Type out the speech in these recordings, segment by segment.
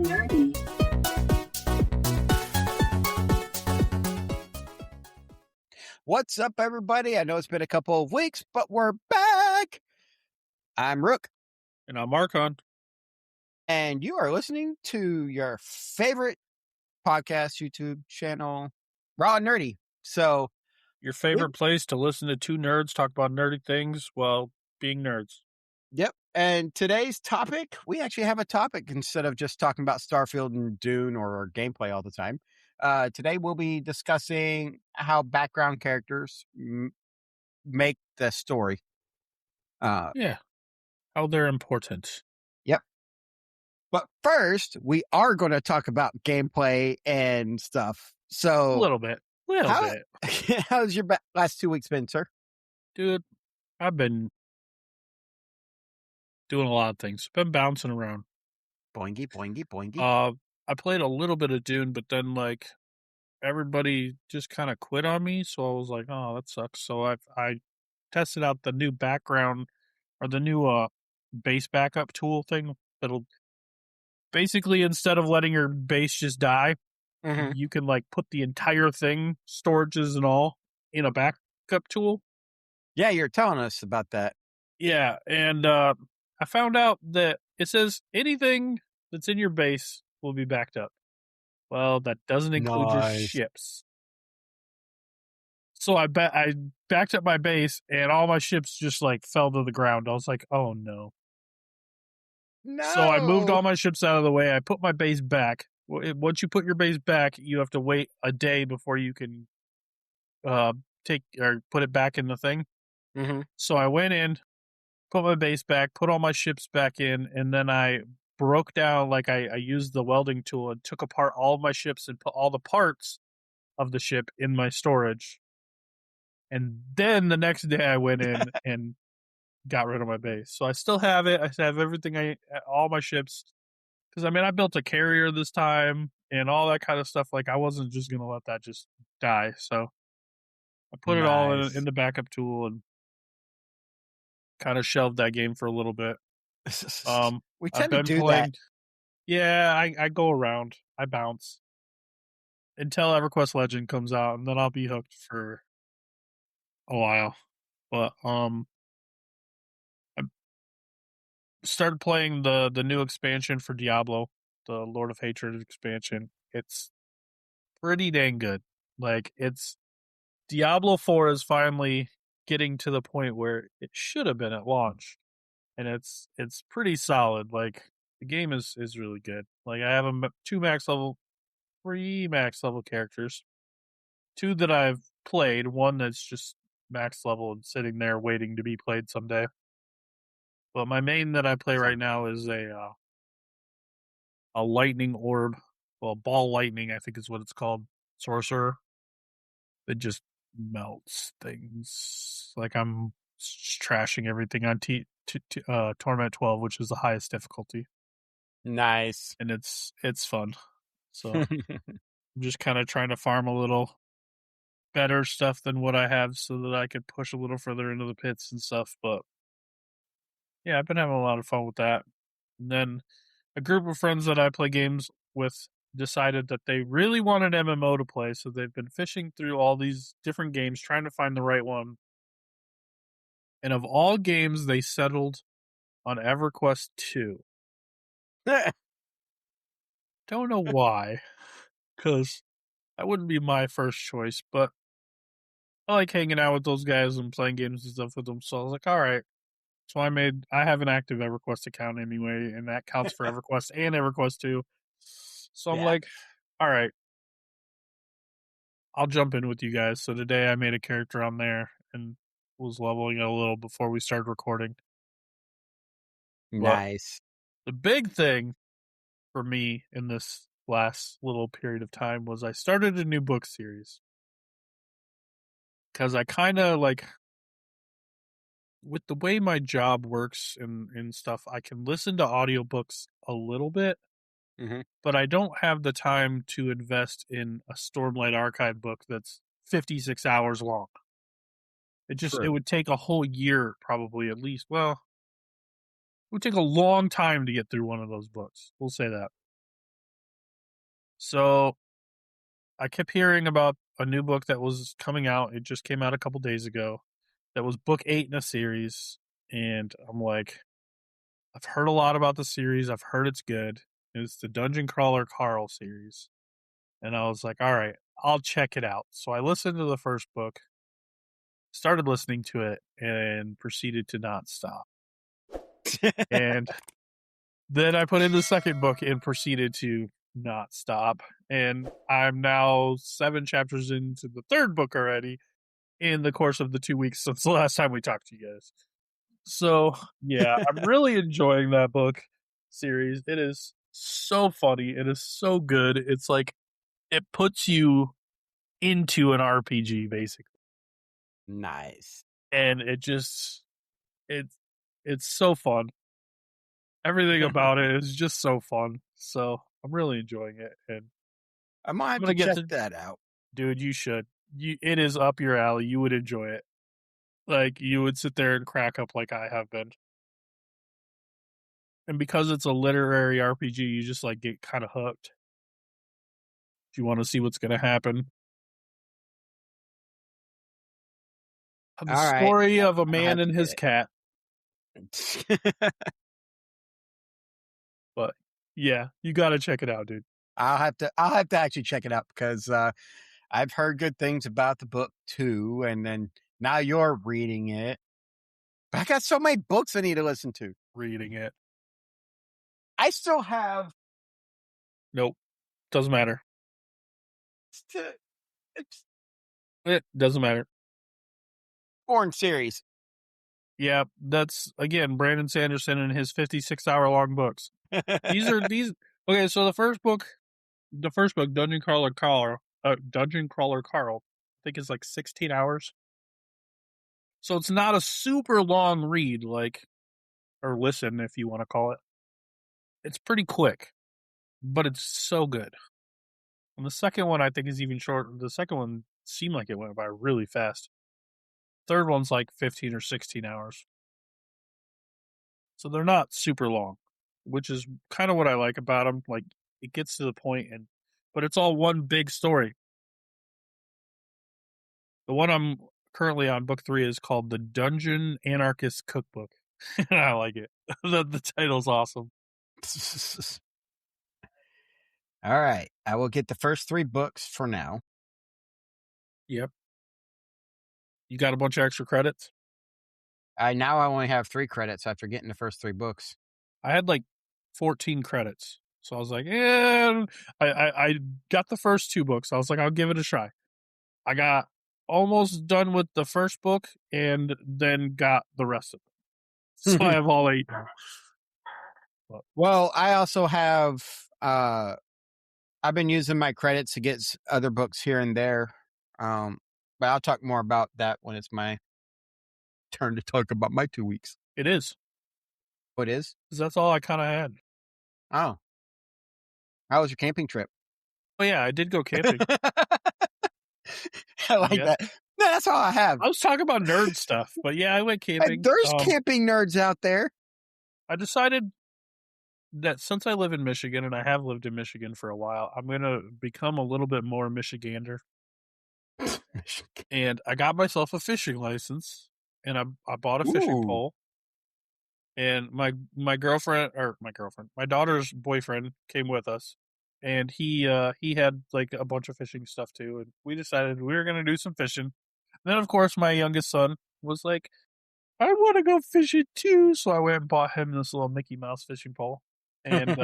nerdy. What's up, everybody? I know it's been a couple of weeks, but we're back. I'm Rook. And I'm Archon. And you are listening to your favorite podcast, YouTube channel, Raw and Nerdy. So, your favorite place to listen to two nerds talk about nerdy things while being nerds. Yep. And today's topic, we actually have a topic instead of just talking about Starfield and Dune or gameplay all the time. Today we'll be discussing how background characters make the story. Yeah. How they're important. Yep. But first, we are going to talk about gameplay and stuff. So a little bit. How's your last 2 weeks been, sir? Dude, I've been doing a lot of things. Been bouncing around. Boingy, boingy, boingy. I played a little bit of Dune, but then everybody just kind of quit on me. So I was like, oh, that sucks. So I tested out the new background or the new base backup tool thing that'll basically, instead of letting your base just die, you can put the entire thing, storages and all, in a backup tool. Yeah, you're telling us about that. Yeah, and I found out that it says anything that's in your base will be backed up. Well, that doesn't include your ships. So I backed up my base, and all my ships just fell to the ground. I was like, oh no. So I moved all my ships out of the way. I put my base back. Once you put your base back, you have to wait a day before you can put it back in the thing. Mm-hmm. So I went in, put my base back, put all my ships back in, and then I broke down, I used the welding tool and took apart all of my ships and put all the parts of the ship in my storage. And then the next day I went in and got rid of my base. So I still have it. I have everything, all my ships. Because, I built a carrier this time and all that kind of stuff. I wasn't just going to let that just die. So I put it all in the backup tool and kind of shelved that game for a little bit. We tend to do that. Yeah, I go around. I bounce until EverQuest Legend comes out, and then I'll be hooked for a while. But I started playing the new expansion for Diablo, the Lord of Hatred expansion. It's pretty dang good. It's Diablo 4 is finally getting to the point where it should have been at launch. And it's pretty solid. The game is really good. I have three max level characters. 2 that I've played, 1 that's just max level and sitting there waiting to be played someday. But my main that I play right now is a lightning orb. Well, ball lightning, I think is what it's called. Sorcerer. It just melts things. I'm trashing everything on Torment 12, which is the highest difficulty. Nice. And it's fun. So I'm just kind of trying to farm a little better stuff than what I have so that I could push a little further into the pits and stuff. But yeah, I've been having a lot of fun with that. And then a group of friends that I play games with decided that they really want an MMO to play, so they've been fishing through all these different games trying to find the right one. And of all games, they settled on EverQuest 2. Don't know why, because that wouldn't be my first choice, but I like hanging out with those guys and playing games and stuff with them, so I was like, all right. So I have an active EverQuest account anyway, and that counts for EverQuest and EverQuest 2. So I'm like, all right, I'll jump in with you guys. So today I made a character on there and was leveling it a little before we started recording. Nice. But the big thing for me in this last little period of time was I started a new book series. Because I kind of with the way my job works and stuff, I can listen to audiobooks a little bit, but I don't have the time to invest in a Stormlight Archive book that's 56 hours long. It would take a whole year, probably at least. Well, it would take a long time to get through one of those books. We'll say that. So I kept hearing about a new book that was coming out. It just came out a couple days ago. That was book 8 in a series, and I'm like, I've heard a lot about the series. I've heard it's good. It's the Dungeon Crawler Carl series. And I was like, all right, I'll check it out. So I listened to the first book, started listening to it, and proceeded to not stop. And then I put in the second book and proceeded to not stop. And I'm now 7 chapters into the third book already in the course of the 2 weeks since the last time we talked to you guys. So, yeah, I'm really enjoying that book series. It is so funny. It is so good. It's like it puts you into an RPG basically. Nice. And it's it's so fun. Everything about it is just so fun. So, I'm really enjoying it, and I might I'm have going to to get check to that out. dude, you should. It is up your alley. You would enjoy it. Like you would sit there and crack up like I have been. And because it's a literary RPG, you just like get kind of hooked. If you want to see what's going to happen. The All right. story of a I'll man have to and his get cat. it. But yeah, you got to check it out, dude. I'll have to actually check it out because I've heard good things about the book too, and then now you're reading it. But I got so many books I need to listen to. Reading it. I still have Nope. Doesn't matter. to, it's It doesn't matter. foreign series. Yeah, that's again Brandon Sanderson and his 56-hour long books. These okay, so the first book, Dungeon Crawler Carl, I think is like 16 hours. So it's not a super long read, like or listen if you want to call it. It's pretty quick, but it's so good. And the second one I think is even shorter. The second one seemed like it went by really fast. Third one's like 15 or 16 hours. So they're not super long, which is kind of what I like about them. Like it gets to the point but it's all one big story. The one I'm currently on, book 3, is called The Dungeon Anarchist Cookbook. And I like it. The title's awesome. All right. I will get the first 3 books for now. Yep. You got a bunch of extra credits? Now I only have 3 credits after getting the first 3 books. I had like 14 credits. So I was like, I got the first 2 books. I was like, I'll give it a try. I got almost done with the first book and then got the rest of it. So I have all 8 now. Well, I also have I've been using my credits to get other books here and there. But I'll talk more about that when it's my turn to talk about my 2 weeks. It is. Oh, it is? Because that's all I kind of had. Oh. How was your camping trip? Oh, yeah, I did go camping. I like that. No, that's all I have. I was talking about nerd stuff, but yeah, I went camping. There's camping nerds out there. I decided that since I live in Michigan, and I have lived in Michigan for a while, I'm going to become a little bit more Michigander. And I got myself a fishing license, and I bought a fishing pole. And my daughter's boyfriend came with us, and he had like a bunch of fishing stuff too, and we decided we were going to do some fishing. And then of course my youngest son was like, I want to go fishing too, so I went and bought him this little Mickey Mouse fishing pole, and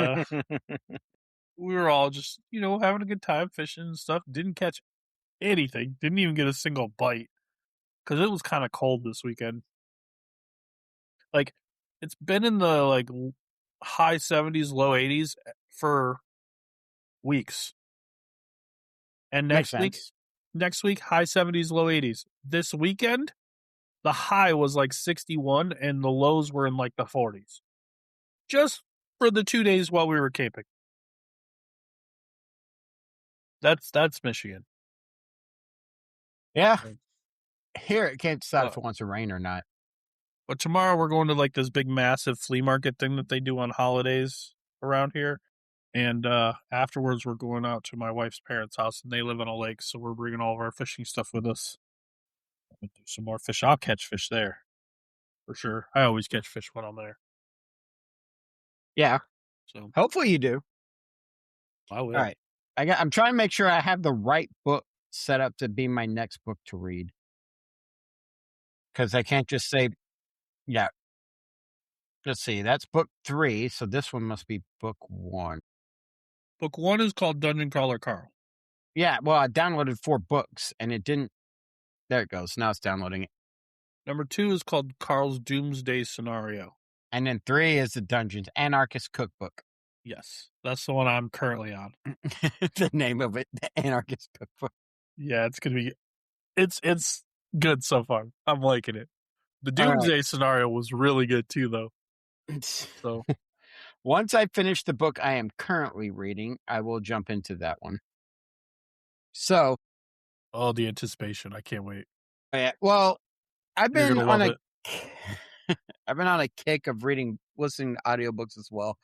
we were all just having a good time fishing and stuff. Didn't catch anything, didn't even get a single bite because it was kind of cold this weekend. Like it's been in the like high 70s, low 80s for weeks. And next week, high 70s, low 80s. This weekend, the high was like 61 and the lows were in like the 40s. Just for the 2 days while we were camping. That's Michigan. Yeah. Here it can't decide if it wants to rain or not. But tomorrow we're going to like this big massive flea market thing that they do on holidays around here. And afterwards, we're going out to my wife's parents' house, and they live on a lake, so we're bringing all of our fishing stuff with us. We'll do some more fish. I'll catch fish there for sure. I always catch fish when I'm there, Yeah. so Hopefully you do. I All will. right. I'm trying to make sure I have the right book set up to be my next book to read because I can't just say, yeah, let's see, that's book 3. So this one must be book 1. Book 1 is called Dungeon Crawler Carl. Yeah. Well, I downloaded 4 books and it didn't. There it goes. Now it's downloading it. Number 2 is called Carl's Doomsday Scenario. And then 3 is the Dungeons Anarchist Cookbook. Yes, that's the one I'm currently on. The name of it, the Anarchist Cookbook. Yeah, it's gonna be. It's good so far. I'm liking it. The All right. Doomsday Scenario was really good too, though. So, Once I finish the book I am currently reading, I will jump into that one. So, oh, the anticipation! I can't wait. yeah, well, I've You're been gonna on love a it. I've been on a kick of listening to audiobooks as well.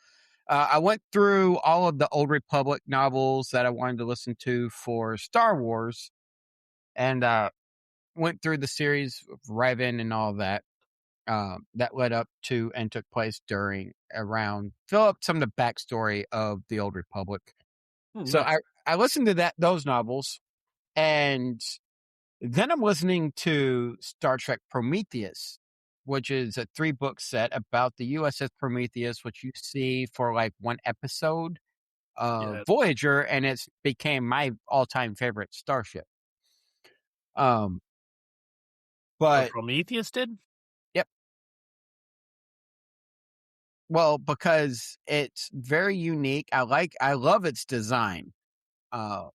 I went through all of the Old Republic novels that I wanted to listen to for Star Wars, and went through the series of Revan and all that. That led up to and took place during around fill up some of the backstory of the Old Republic. So Nice. I listened to those novels, and then I'm listening to Star Trek Prometheus, which is a 3-book set about the USS Prometheus, which you see for like one episode of Yeah. Voyager, and it's became my all-time favorite starship. Um, The but Prometheus did. yep, well, because it's very unique. I love its design. Uh,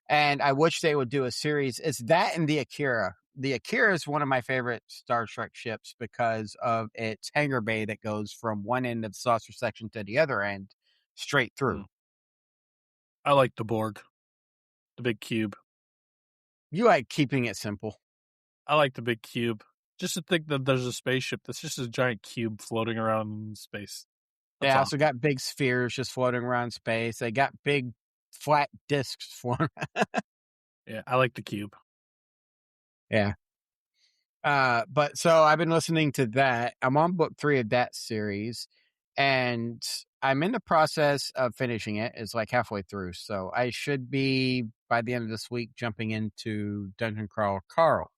and I wish they would do a series. It's that and the Akira. The Akira is one of my favorite Star Trek ships because of its hangar bay that goes from one end of the saucer section to the other end, straight through. Mm. I like the Borg, the big cube. You like keeping it simple. I like the big cube. Just to think that there's a spaceship that's just a giant cube floating around in space. They That's also awesome. got big spheres just floating around space. They got big flat discs floating. Yeah, I like the cube. Yeah. But so I've been listening to that. I'm on book 3 of that series, and I'm in the process of finishing it. It's like halfway through. So I should be by the end of this week jumping into Dungeon Crawler Carl.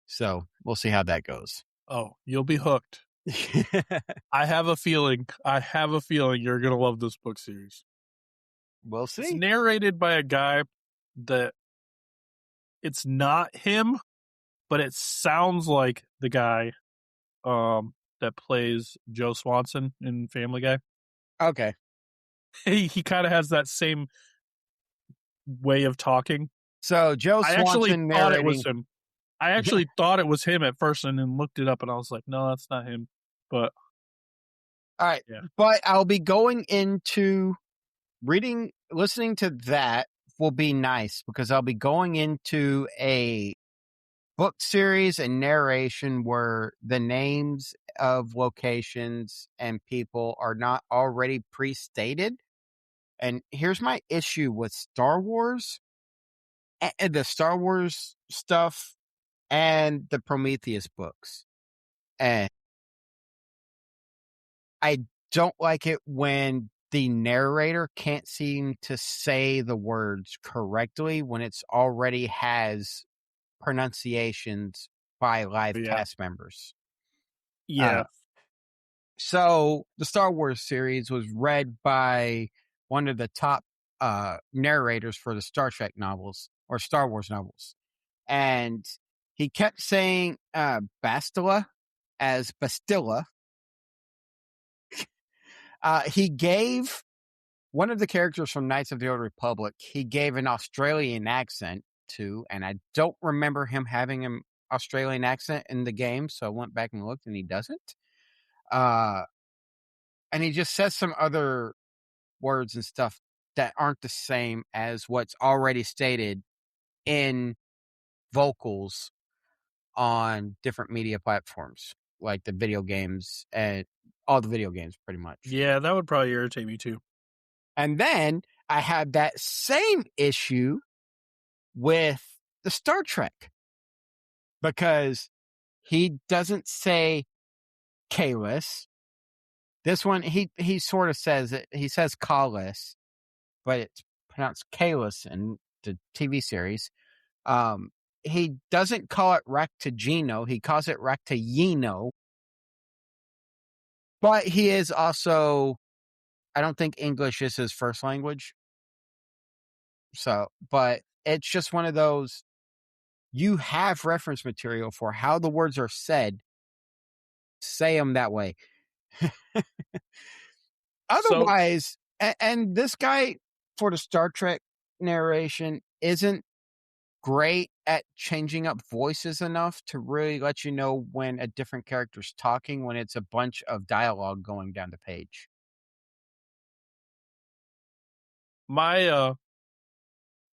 So we'll see how that goes. Oh, you'll be hooked. I have a feeling. You're gonna love this book series. We'll It's see. narrated by a guy that it's not him, but it sounds like the guy that plays Joe Swanson in Family Guy. Okay. He kind of has that same way of talking. So Joe I actually Swanson thought it was narrating. him. I actually thought it was him at first, and then looked it up, and I was like, no, that's not him. But All right. yeah, But I'll be going into listening to that will be nice because I'll be going into a book series and narration where the names of locations and people are not already pre-stated. And here's my issue with Star Wars and the Star Wars stuff and the Prometheus books. And I don't like it when the narrator can't seem to say the words correctly when it's already has pronunciations by live yeah, cast members. yeah, So the Star Wars series was read by one of the top narrators for the Star Trek novels or Star Wars novels. And he kept saying Bastila as Bastilla. He gave one of the characters from Knights of the Old Republic, he gave an Australian accent to, and I don't remember him having an Australian accent in the game, so I went back and looked, and he doesn't. Uh, and he just says some other words and stuff that aren't the same as what's already stated in vocals on different media platforms, like the video games and all the video games, pretty much. yeah. That would probably irritate me too. And then I had that same issue with the Star Trek because he doesn't say Kalis. This one, he sort of says it. He says Kalis, but it's pronounced Kalis in the TV series. He doesn't call it Rectigino. He calls it Rectigino. But he is also, I don't think English is his first language. So, but it's just one of those, you have reference material for how the words are said. Say them that way. So Otherwise, and this guy for the Star Trek narration isn't great at changing up voices enough to really let you know when a different character's talking when it's a bunch of dialogue going down the page. my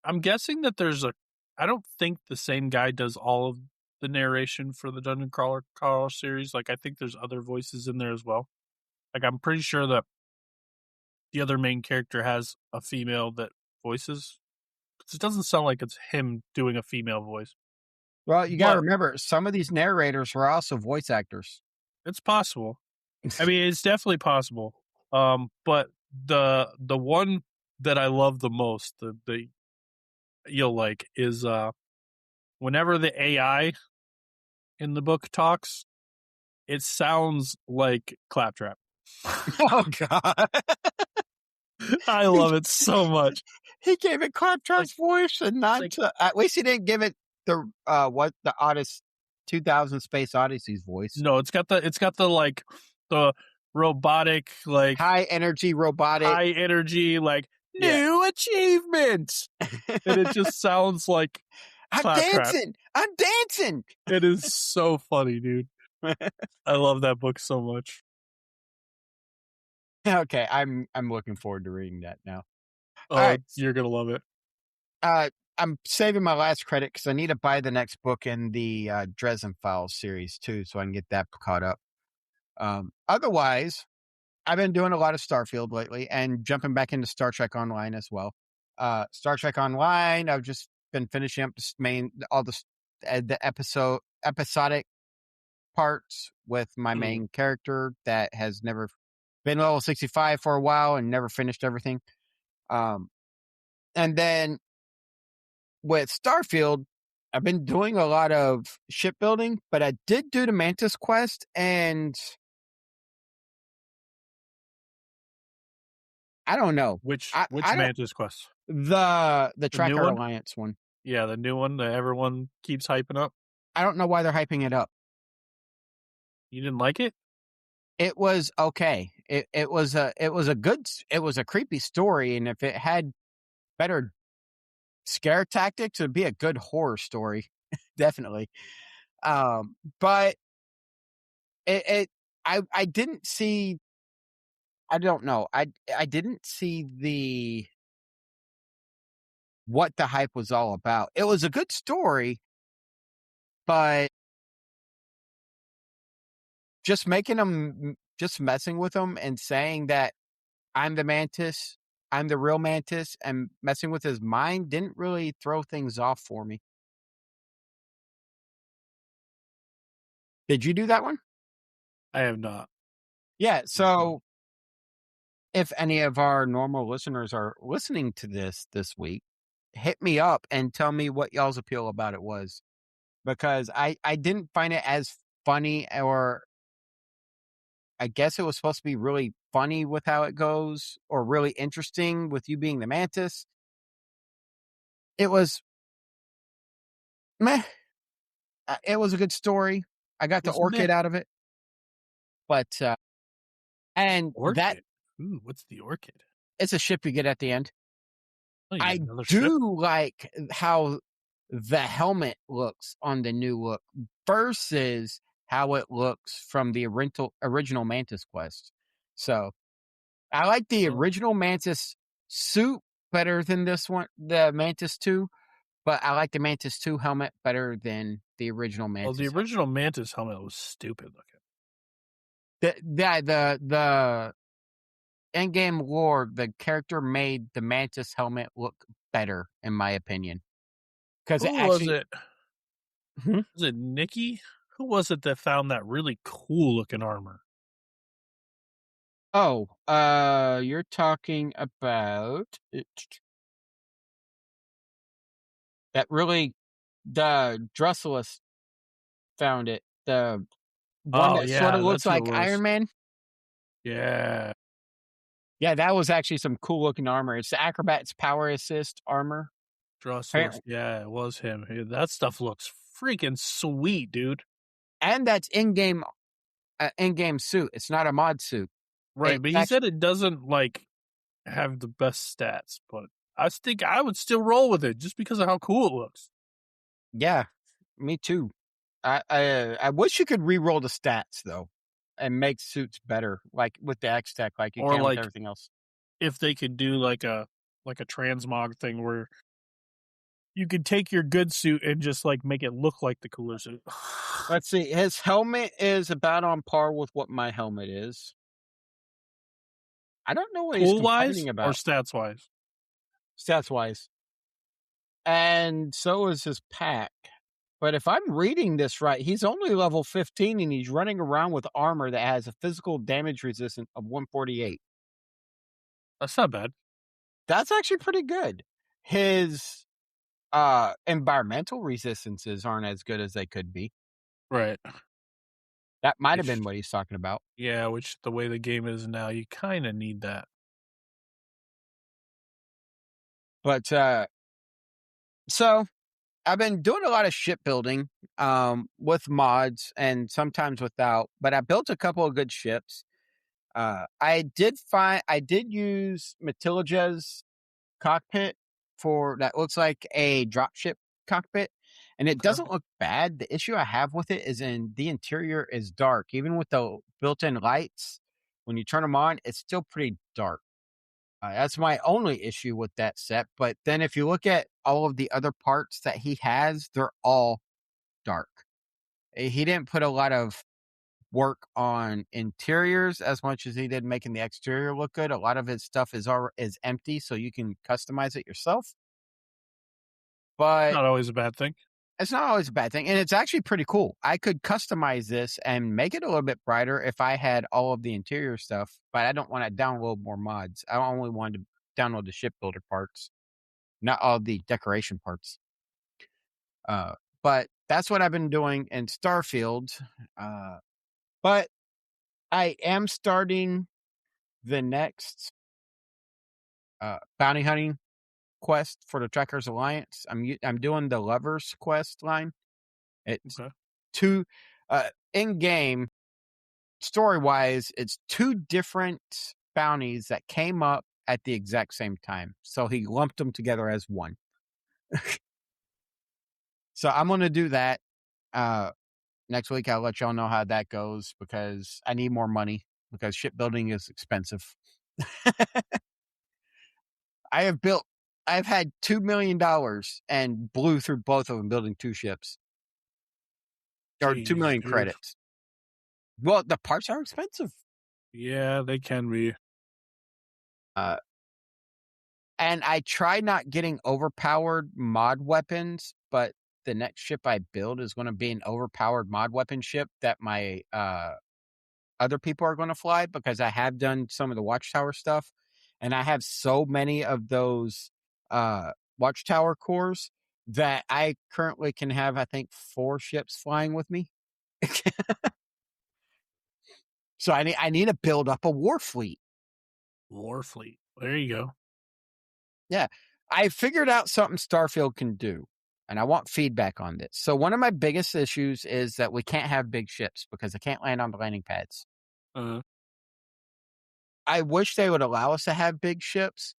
I'm guessing that there's a. I don't think the same guy does all of the narration for the Dungeon Crawler series. Like I think there's other voices in there as well. Like I'm pretty sure that the other main character has a female that voices. It doesn't sound like it's him doing a female voice, Well, you got to but remember, some of these narrators were also voice actors. it's possible. I mean, it's definitely possible. But the one that I love the most, the you'll like is whenever the AI in the book talks, it sounds like Claptrap. Oh, God. I love it so much. He gave it Claptrap's voice and not Like to, at least he didn't give it the Odyssey 2000 Space Odyssey's voice. no, it's got the like the robotic like High energy robotic. high energy like Yeah. new achievements, and it just sounds like I'm Claptrap. dancing. I'm dancing. It is so funny, dude. I love that book so much. Okay, I'm looking forward to reading that now. All Oh, right. you're gonna love it. I'm saving my last credit because I need to buy the next book in the Dresden Files series too, so I can get that caught up. Otherwise, I've been doing a lot of Starfield lately and jumping back into Star Trek Online as well. Star Trek Online, I've just been finishing up the episodic parts with my main character that has never been level 65 for a while and never finished everything. And then with Starfield, I've been doing a lot of shipbuilding, but I did do the Mantis quest, and I don't know. Which I don't Mantis quest? the The new Tracker one? Alliance one. Yeah, the new one that everyone keeps hyping up. I don't know why they're hyping it up. You didn't like it? It was okay. It was a creepy story, and if it had better scare tactics, it'd be a good horror story. Definitely. But I didn't see, I don't know. I didn't see what the hype was all about. It was a good story, but just messing with them and saying that I'm the Mantis, I'm the real Mantis, and messing with his mind didn't really throw things off for me. Did you do that one? I have not. Yeah. So if any of our normal listeners are listening to this week, hit me up and tell me what y'all's appeal about it was, because I didn't find it as funny, or I guess it was supposed to be really funny with how it goes, or really interesting with you being the Mantis. It was meh. It was a good story. I got the Was meh. orchid out of it, but and that Orchid. Ooh, what's the orchid? it's a ship you get at the end. Oh, you I get another ship? do like how the helmet looks on the new look versus how it looks from the original Mantis quest. So I like the Oh. original Mantis suit better than this one, the Mantis 2, but I like the Mantis 2 helmet better than the original Well, Mantis the helmet. original Mantis helmet was stupid looking. The in-game lore, the character made the Mantis helmet look better, in my opinion. Because it Who was actually it? Hmm? Was it Nikki? Who was it that found that really cool looking armor? Oh, you're talking about that really the Drusillus found it. The one Oh that sorta yeah, looks that's who it like was. Iron Man? Yeah, Yeah, that was actually some cool looking armor. It's the Acrobat's Power Assist armor. Drusillus. Apparently, Yeah, it was him. Yeah, that stuff looks freaking sweet, dude. and that's in-game suit. It's not a mod suit. Right, It's but he actually said it doesn't like have the best stats, but I think I would still roll with it just because of how cool it looks. yeah, me too. I wish you could re-roll the stats though, and make suits better, like with the X Tech, like you Or can with like everything else. if they could do like a transmog thing where you could take your good suit and just like make it look like the cooler suit. Let's see. His helmet is about on par with what my helmet is. I don't know what he's Cool wise complaining or about stats wise? stats wise, and so is his pack. But if I'm reading this right, he's only level 15 and he's running around with armor that has a physical damage resistance of 148. That's not bad. That's actually pretty good. His environmental resistances aren't as good as they could be. Right. That might have been Which what he's talking about. yeah, which the way the game is now, you kind of need that. But so I've been doing a lot of shipbuilding with mods and sometimes without, but I built a couple of good ships. I did use Matilja's cockpit for that looks like a dropship cockpit, and it Okay. doesn't look bad. The issue I have with it is in the interior is dark. Even with the built-in lights, when you turn them on, it's still pretty dark. That's my only issue with that set. But then if you look at all of the other parts that he has, they're all dark. He didn't put a lot of work on interiors as much as he did making the exterior look good. A lot of his stuff is empty, so you can customize it yourself. But Not always a bad thing. it's not always a bad thing, and it's actually pretty cool. I could customize this and make it a little bit brighter if I had all of the interior stuff, but I don't want to download more mods. I only wanted to download the shipbuilder parts, not all the decoration parts. Uh, but that's what I've been doing in Starfield. Uh, but I am starting the next bounty hunting quest for the Trekkers Alliance. I'm doing the Lovers quest line. It's Okay. two in game story wise. It's two different bounties that came up at the exact same time, so he lumped them together as one. So I'm going to do that next week. I'll let y'all know how that goes because I need more money because shipbuilding is expensive. I have built. I've had $2 million and blew through both of them building two ships or two Jeez, million dude. credits. Well, the parts are expensive. Yeah, they can be. Uh, and I try not getting overpowered mod weapons, but the next ship I build is going to be an overpowered mod weapon ship that my other people are going to fly because I have done some of the Watchtower stuff, and I have so many of those Watchtower cores that I currently can have, I think, 4 ships flying with me. So I need to build up a war fleet. Warfleet. There you go. Yeah. I figured out something Starfield can do, and I want feedback on this. So one of my biggest issues is that we can't have big ships because they can't land on the landing pads. Uh, I wish they would allow us to have big ships,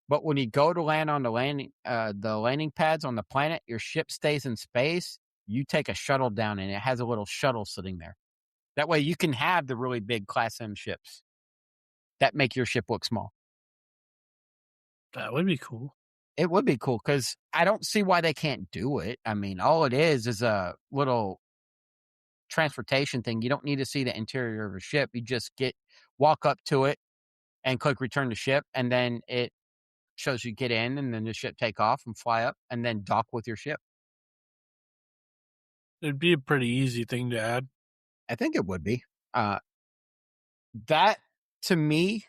but when you go to land on the landing pads on the planet, your ship stays in space. You take a shuttle down, and it has a little shuttle sitting there. That way, you can have the really big Class M ships that make your ship look small. that would be cool. It would be cool because I don't see why they can't do it. I mean, all it is a little transportation thing. You don't need to see the interior of a ship. You just walk up to it, and click return to ship, and then it shows you get in, and then the ship take off and fly up, and then dock with your ship. It'd be a pretty easy thing to add. I think it would be. That to me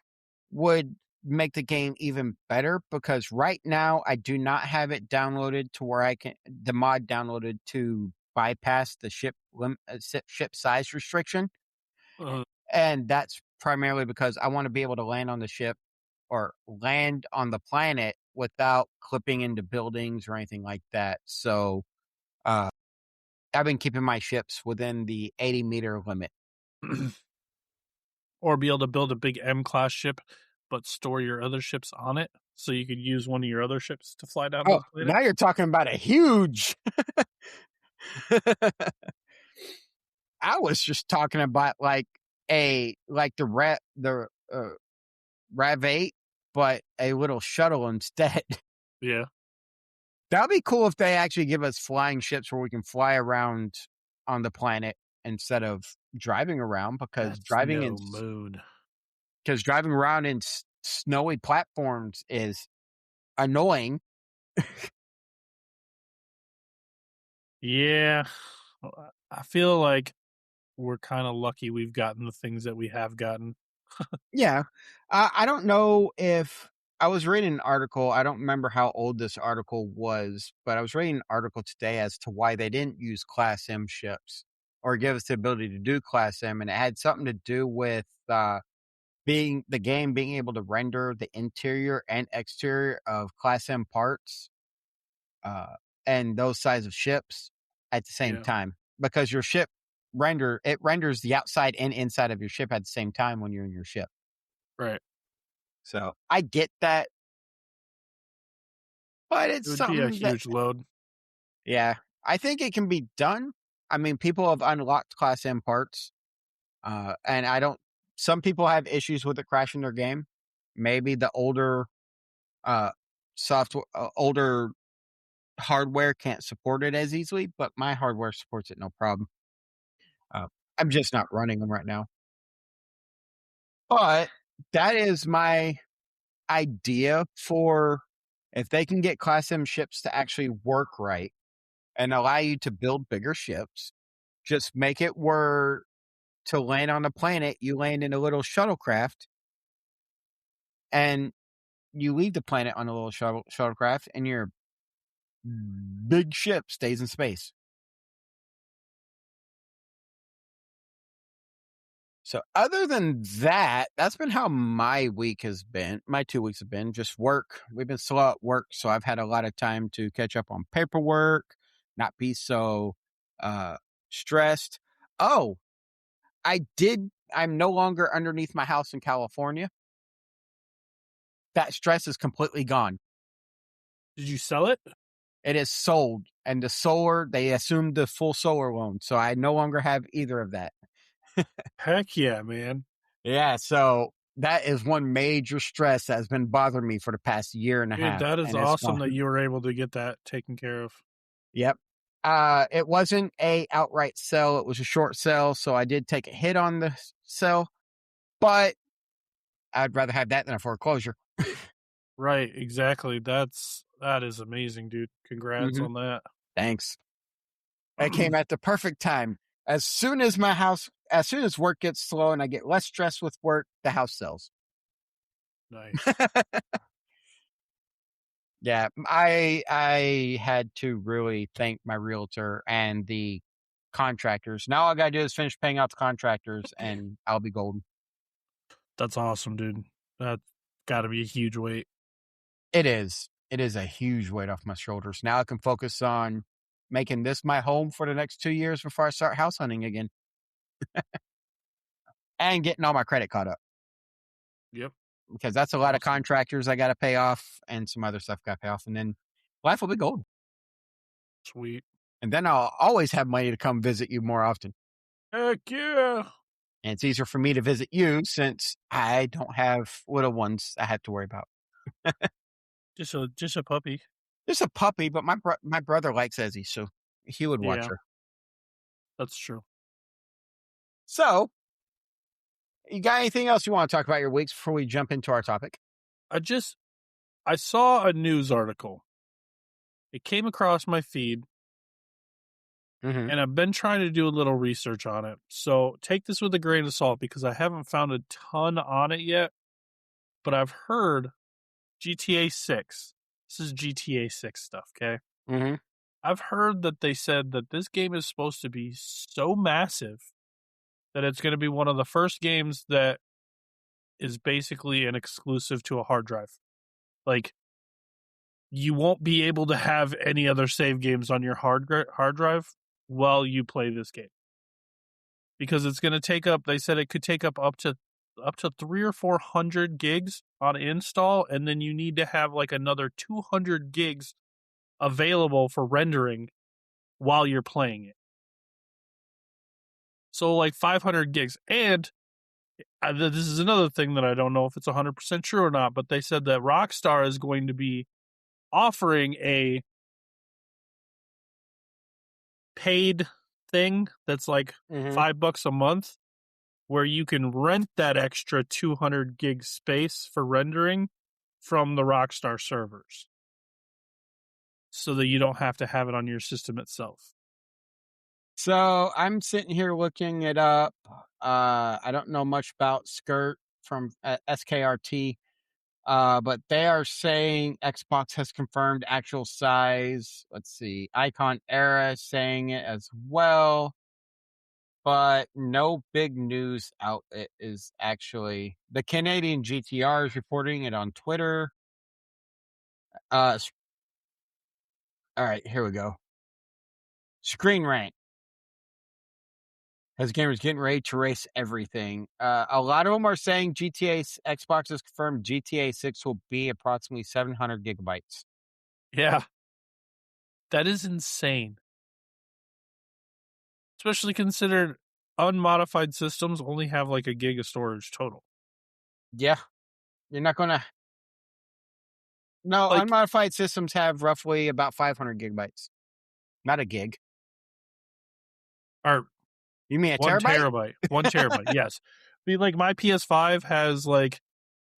would make the game even better because right now I do not have it downloaded to where I can the mod downloaded to bypass the ship size restriction, Uh, and that's primarily because I want to be able to land on the ship or land on the planet without clipping into buildings or anything like that. So uh, I've been keeping my ships within the 80-meter limit. or be able to build a big M class ship, but store your other ships on it, so you could use one of your other ships to fly down to Oh, the planet. now you're talking about a huge. I was just talking about like the Rav 8, but a little shuttle instead. Yeah, That'd be cool if they actually give us flying ships where we can fly around on the planet instead of driving around that's no moon. because driving around in snowy platforms is annoying. Yeah, I feel like we're kind of lucky we've gotten the things that we have gotten. Yeah. I don't know if I was reading an article. I don't remember how old this article was, but I was reading an article today as to why they didn't use Class M ships or give us the ability to do Class M. And it had something to do with being the game being able to render the interior and exterior of Class M parts uh, and those size of ships at the same Yeah, time because your ship renders the outside and inside of your ship at the same time when you're in your ship. right. So I get that, but It it's would be a something that, huge load. yeah, I think it can be done. I mean, people have unlocked Class M parts, and I don't. Some people have issues with it crashing their game. Maybe the older uh, software, older hardware can't support it as easily, but my hardware supports it no problem. Uh, I'm just not running them right now. But that is my idea for if they can get Class M ships to actually work right and allow you to build bigger ships. Just make it where to land on a planet, you land in a little shuttlecraft and you leave the planet on a little shuttlecraft and your big ship stays in space. So other than that, that's been how my week has been. My 2 weeks have been just work. We've been slow at work, so I've had a lot of time to catch up on paperwork, not be so uh stressed. Oh, I'm no longer underneath my house in California. That stress is completely gone. Did you sell it? It is sold, and the solar, they assumed the full solar loan. So I no longer have either of that. Heck yeah, man. Yeah. So that is one major stress that has been bothering me for the past year and a Dude, half, that is and it's awesome that gone. you were able to get that taken care of. Yep. It wasn't a outright sell. It was a short sell. So I did take a hit on the sell, but I'd rather have that than a foreclosure. Right, exactly. That is amazing, dude. Congrats Hmm. on that. Thanks. It came at the perfect time. As soon as work gets slow and I get less stressed with work, the house sells. Nice. Yeah, I had to really thank my realtor and the contractors. Now all I gotta do is finish paying out the contractors, and I'll be golden. That's awesome, dude. That's got to be a huge weight. It is. It is a huge weight off my shoulders. Now I can focus on making this my home for the next 2 years before I start house hunting again, and getting all my credit caught up Yep. because that's a lot of Awesome. contractors I got to pay off and some other stuff got to pay off, and then life will be golden. Sweet. And then I'll always have money to come visit you more often. Heck yeah. And it's easier for me to visit you since I don't have little ones I have to worry about. Just a puppy. There's a puppy, but my brother likes Ezzy, so he would watch Yeah, her. that's true. So You got anything else you want to talk about your weeks before we jump into our topic? I saw a news article. It came across my feed, Mm-hmm. and I've been trying to do a little research on it. So take this with a grain of salt because I haven't found a ton on it yet, but I've heard GTA 6. This is GTA 6 stuff, okay? Mm-hmm. I've heard that they said that this game is supposed to be so massive that it's going to be one of the first games that is basically an exclusive to a hard drive. Like, you won't be able to have any other save games on your hard drive while you play this game because it's going to take up. They said it could take up to 300 or 400 gigs on install, and then you need to have like another 200 gigs available for rendering while you're playing it. So like 500 gigs. And this is another thing that I don't know if it's 100% true or not, but they said that Rockstar is going to be offering a paid thing that's like Mm-hmm. $5 a month where you can rent that extra 200 gig space for rendering from the Rockstar servers so that you don't have to have it on your system itself. So I'm sitting here looking it up. I don't know much about Skirt from SKRT, but they are saying Xbox has confirmed actual size. Let's see, Icon Era saying it as well, but no big news out. It is actually the Canadian GTR is reporting it on Twitter. Uh, all right, here we go. Screen Rant. As gamers getting ready to race everything. A lot of them are saying Xbox has confirmed GTA 6 will be approximately 700 gigabytes. Yeah, that is insane. Especially considered unmodified systems only have like a gig of storage total. Yeah, you're not going to. No, Like, unmodified systems have roughly about 500 gigabytes. Not a gig. or You mean a one terabyte? terabyte. 1 terabyte, yes. Be like my PS5 has like,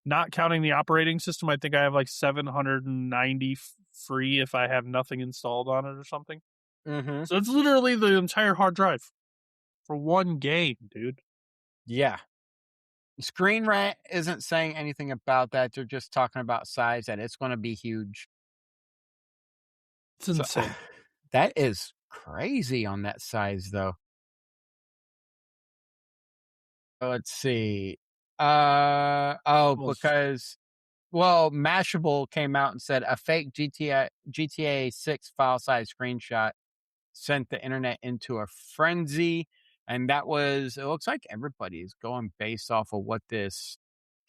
not counting the operating system, I think I have like 790 free if I have nothing installed on it or something. Mm-hmm. So it's literally the entire hard drive for one game, dude. Yeah. Screen Rant isn't saying anything about that. They're just talking about size, that it's going to be huge. It's So insane. that is crazy on that size, though. Let's see. Almost. Because Mashable came out and said a fake GTA 6 file size screenshot sent the internet into a frenzy, and that was. It looks like everybody is going based off of what this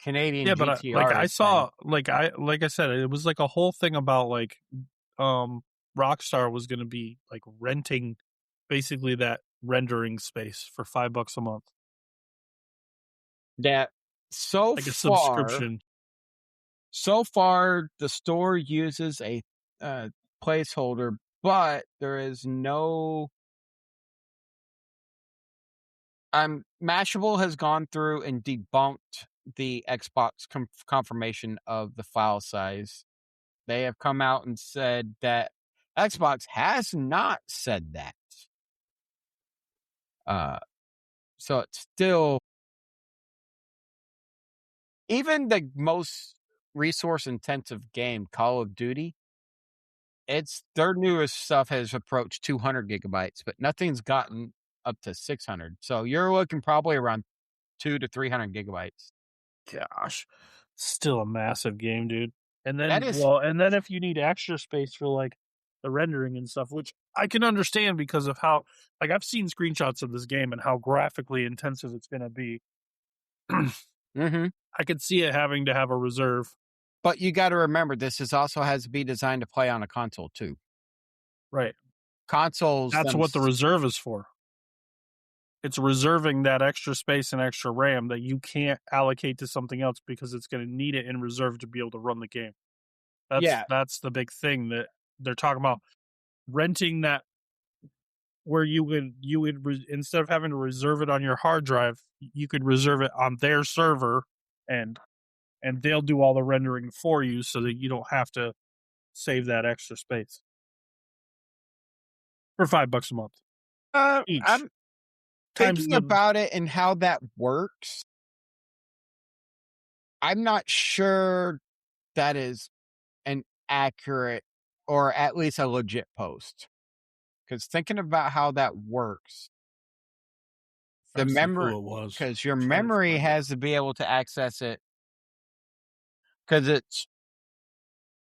Canadian Yeah, but like GTR I is saying. saw, like I said, it was like a whole thing about like, um, Rockstar was going to be like renting basically that rendering space for $5 a month, That so like a far, subscription. so far, the store uses a uh, placeholder, but there is no. Mashable has gone through and debunked the Xbox confirmation of the file size. They have come out and said that Xbox has not said that. Uh, so it's still, even the most resource intensive game, Call of Duty, it's their newest stuff has approached 200 gigabytes, but nothing's gotten up to 600. So you're looking probably around 200 to 300 gigabytes. Gosh, still a massive game, dude. And That then, is, well, and then if you need extra space for like the rendering and stuff, which I can understand because of how, like, I've seen screenshots of this game and how graphically intensive it's going to be. mhm. I could see it having to have a reserve. But you got to remember, this is also has to be designed to play on a console too. Right. Consoles That's them. what the reserve is for. It's reserving that extra space and extra RAM that you can't allocate to something else because it's going to need it in reserve to be able to run the game. Yeah. That's the big thing that they're talking about, renting that where instead of having to reserve it on your hard drive, you could reserve it on their server, and they'll do all the rendering for you so that you don't have to save that extra space for $5 a month each I'm times thinking the about it and how that works. I'm not sure that is an accurate or at least a legit post. Because thinking about how that works, the trying to see memory, who it was. because your Trying to memory find it. has to be able to access it because it's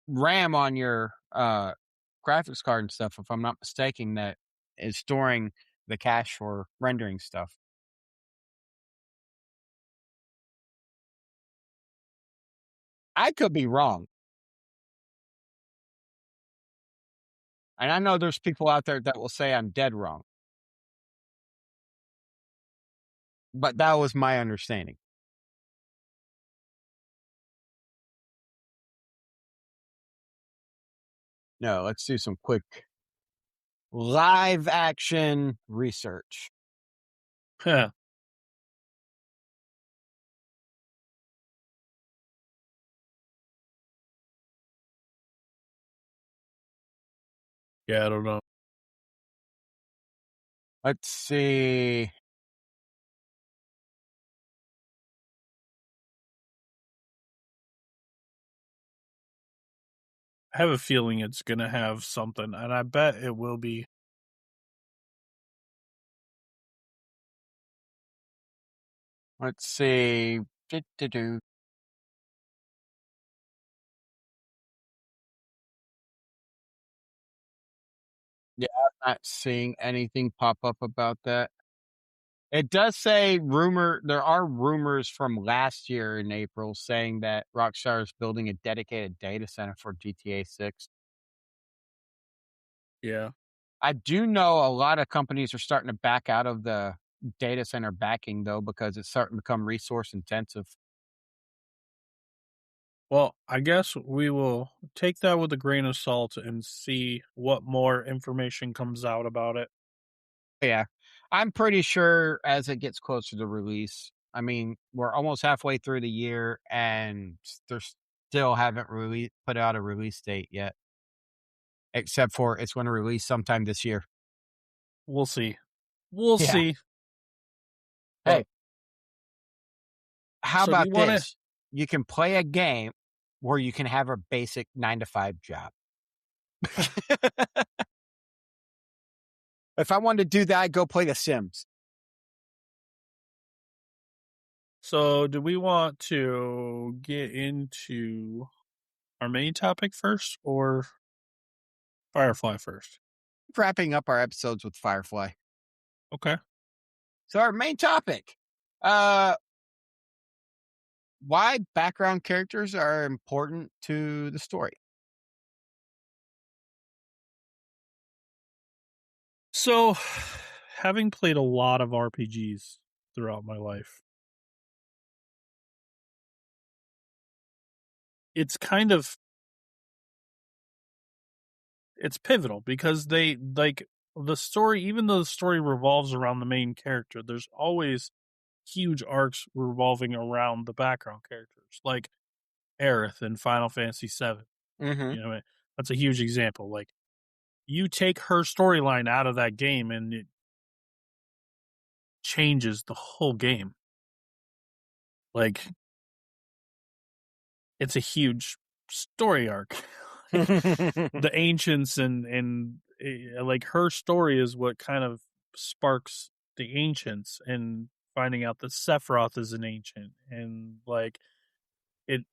RAM on your graphics card and stuff, if I'm not mistaken, that is storing the cache for rendering stuff. I could be wrong. And I know there's people out there that will say I'm dead wrong. But that was my understanding. No, let's do some quick live action research. Huh. Yeah, I don't know. Let's see. I have a feeling it's gonna have something, and I bet it will be. Let's see. Do-do-do. Yeah, I'm not seeing anything pop up about that. It does say there are rumors from last year in April saying that Rockstar is building a dedicated data center for GTA 6. Yeah. I do know a lot of companies are starting to back out of the data center backing though, because it's starting to become resource intensive. Well, I guess we will take that with a grain of salt and see what more information comes out about it. Yeah. I'm pretty sure as it gets closer to release, I mean, we're almost halfway through the year and they still haven't really put out a release date yet, except for it's going to release sometime this year. We'll see. We'll Yeah. see. Hey, But how so do about you want to? this? You can play a game where you can have a basic 9 to 5 job. If I wanted to do that, I'd go play The Sims. So do we want to get into our main topic first or Firefly first? Wrapping up our episodes with Firefly. Okay. So our main topic. Uh why background characters are important to the story. So, having played a lot of RPGs throughout my life, it's kind of it's pivotal because they like the story, even though the story revolves around the main character, there's always huge arcs revolving around the background characters, like Aerith in Final Fantasy VII. Mm-hmm. You know, that's a huge example. Like you take her storyline out of that game, and it changes the whole game. Like it's a huge story arc. Like the ancients and like her story is what kind of sparks the ancients and finding out that Sephiroth is an ancient and like it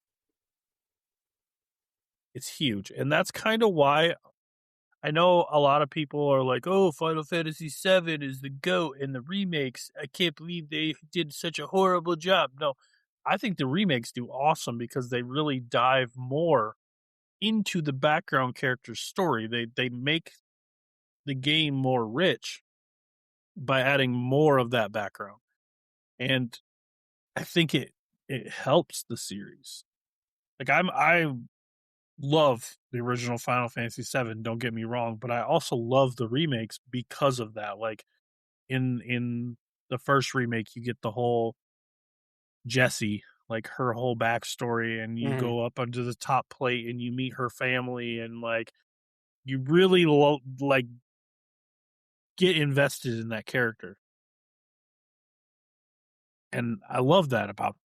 it's huge. And that's kind of why I know a lot of people are like, "Oh, Final Fantasy VII is the goat in the remakes. I can't believe they did such a horrible job." No, I think the remakes do awesome because they really dive more into the background character's story. They make the game more rich by adding more of that background. And I think it helps the series. Like love the original Final Fantasy VII. Don't get me wrong, but I also love the remakes because of that. Like in the first remake, you get the whole Jessie, like her whole backstory, and you Mhm. go up onto the top plate and you meet her family, and like you really like get invested in that character, and I love that about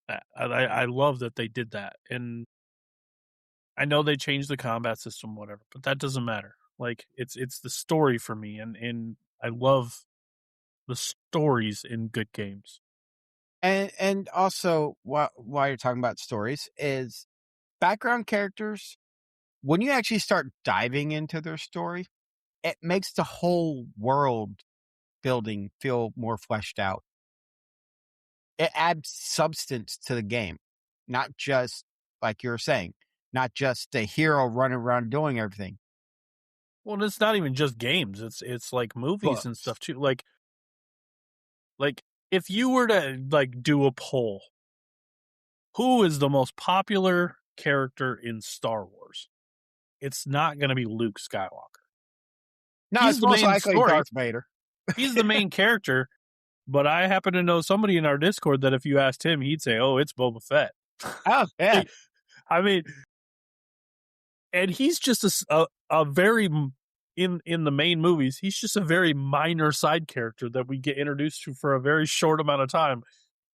that. I love that they did that, and I know they changed the combat system, whatever, but that doesn't matter. Like it's the story for me, and I love the stories in good games. And also, while you're talking about stories, is background characters, when you actually start diving into their story, it makes the whole world building feel more fleshed out. It adds substance to the game, not just like you were saying, not just the hero running around doing everything. Well, it's not even just games; it's like movies and Books. stuff too. Like if you were to like do a poll, who is the most popular character in Star Wars? It's not going to be Luke Skywalker. No, He's it's the most main likely story. Darth Vader. He's the main character. But I happen to know somebody in our Discord that if you asked him, he'd say, "Oh, it's Boba Fett." Oh, yeah. Like, I mean, and he's just a very in the main movies. He's just a very minor side character that we get introduced to for a very short amount of time.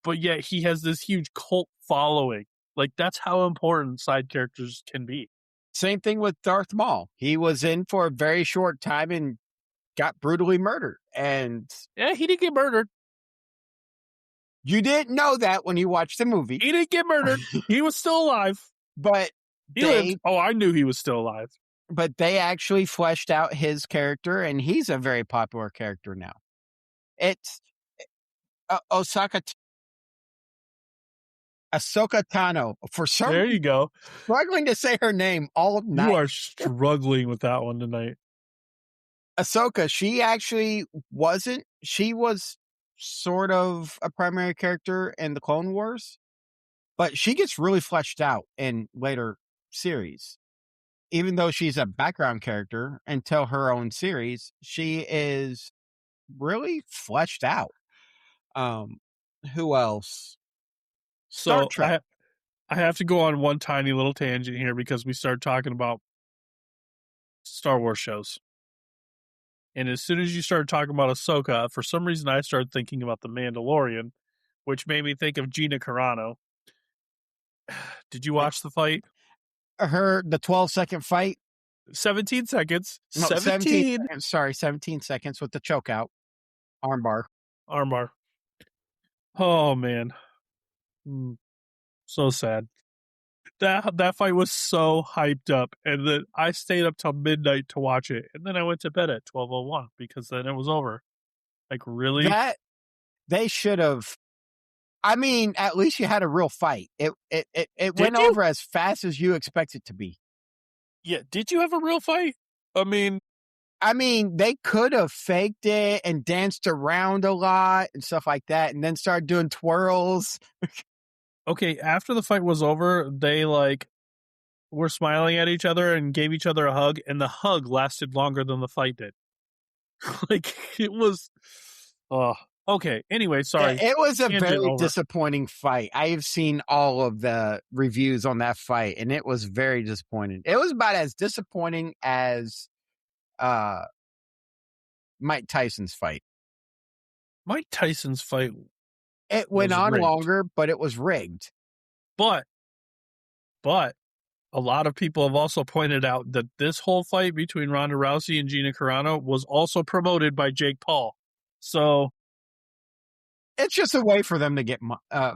But yet he has this huge cult following. Like that's how important side characters can be. Same thing with Darth Maul. He was in for a very short time and got brutally murdered. And Yeah, he didn't get murdered. you didn't know that when you watched the movie, He didn't get murdered. He was still alive. but He lived. they Oh, I knew he was still alive. they actually fleshed out his character, and he's a very popular character now. It's Osaka Ahsoka Tano. For some There you reason, go. struggling to say her name all You night. are struggling with that one tonight. Ahsoka, she actually wasn't. She was sort of a primary character in the Clone Wars, but she gets really fleshed out in later series. Even though she's a background character until her own series, she is really fleshed out. Um, who else? Star So Trek. I have to go on one tiny little tangent here because we started talking about Star Wars shows. And as soon as you started talking about Ahsoka, for some reason I started thinking about The Mandalorian, which made me think of Gina Carano. Did you watch the fight? The 12-second fight. 17 seconds. No, 17 17 seconds. Sorry, 17 seconds with the choke out armbar. armbar. Oh man. So sad. That fight was so hyped up, and then I stayed up till midnight to watch it, and then I went to bed at 12:01 because then it was over. Like really? That they should have. I mean, at least you had a real fight. It went Did you? over as fast as you expect it to be. Yeah. Did you have a real fight? I mean, they could have faked it and danced around a lot and stuff like that, and then started doing twirls. Okay. After the fight was over, they like were smiling at each other and gave each other a hug, and the hug lasted longer than the fight did. Like it was. Oh. Okay. Anyway, sorry. It was a Tangent very over. disappointing fight. I have seen all of the reviews on that fight, and it was very disappointing. It was about as disappointing as uh, Mike Tyson's fight. Mike Tyson's fight It went was on rigged, longer, but it was rigged. but but a lot of people have also pointed out that this whole fight between Ronda Rousey and Gina Carano was also promoted by Jake Paul. So It's just a way for them to get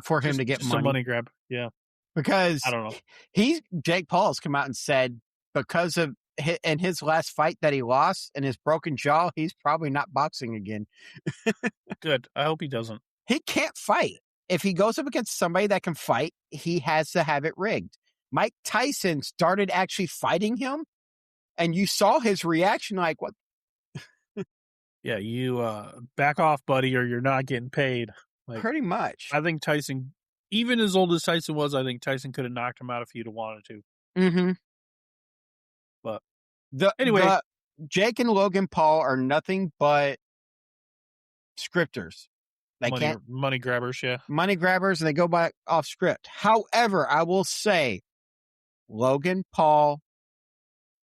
for him to get just a money, money grab. Yeah, I because don't know. Jake Paul's come out and said because of in his last fight that he lost and his broken jaw, he's probably not boxing again. Good. I hope he doesn't. He can't fight. If he goes up against somebody that can fight, he has to have it rigged. Mike Tyson started actually fighting him, and you saw his reaction like, what? Yeah, you back off, buddy, or you're not getting paid. Like Pretty much. I think Tyson, even as old as Tyson was, I think Tyson could have knocked him out if he'd have wanted to. Mm-hmm. But anyway, The Jake and Logan Paul are nothing but scripters. They can't money grabbers, yeah. money grabbers, and they go by off script. However, I will say Logan Paul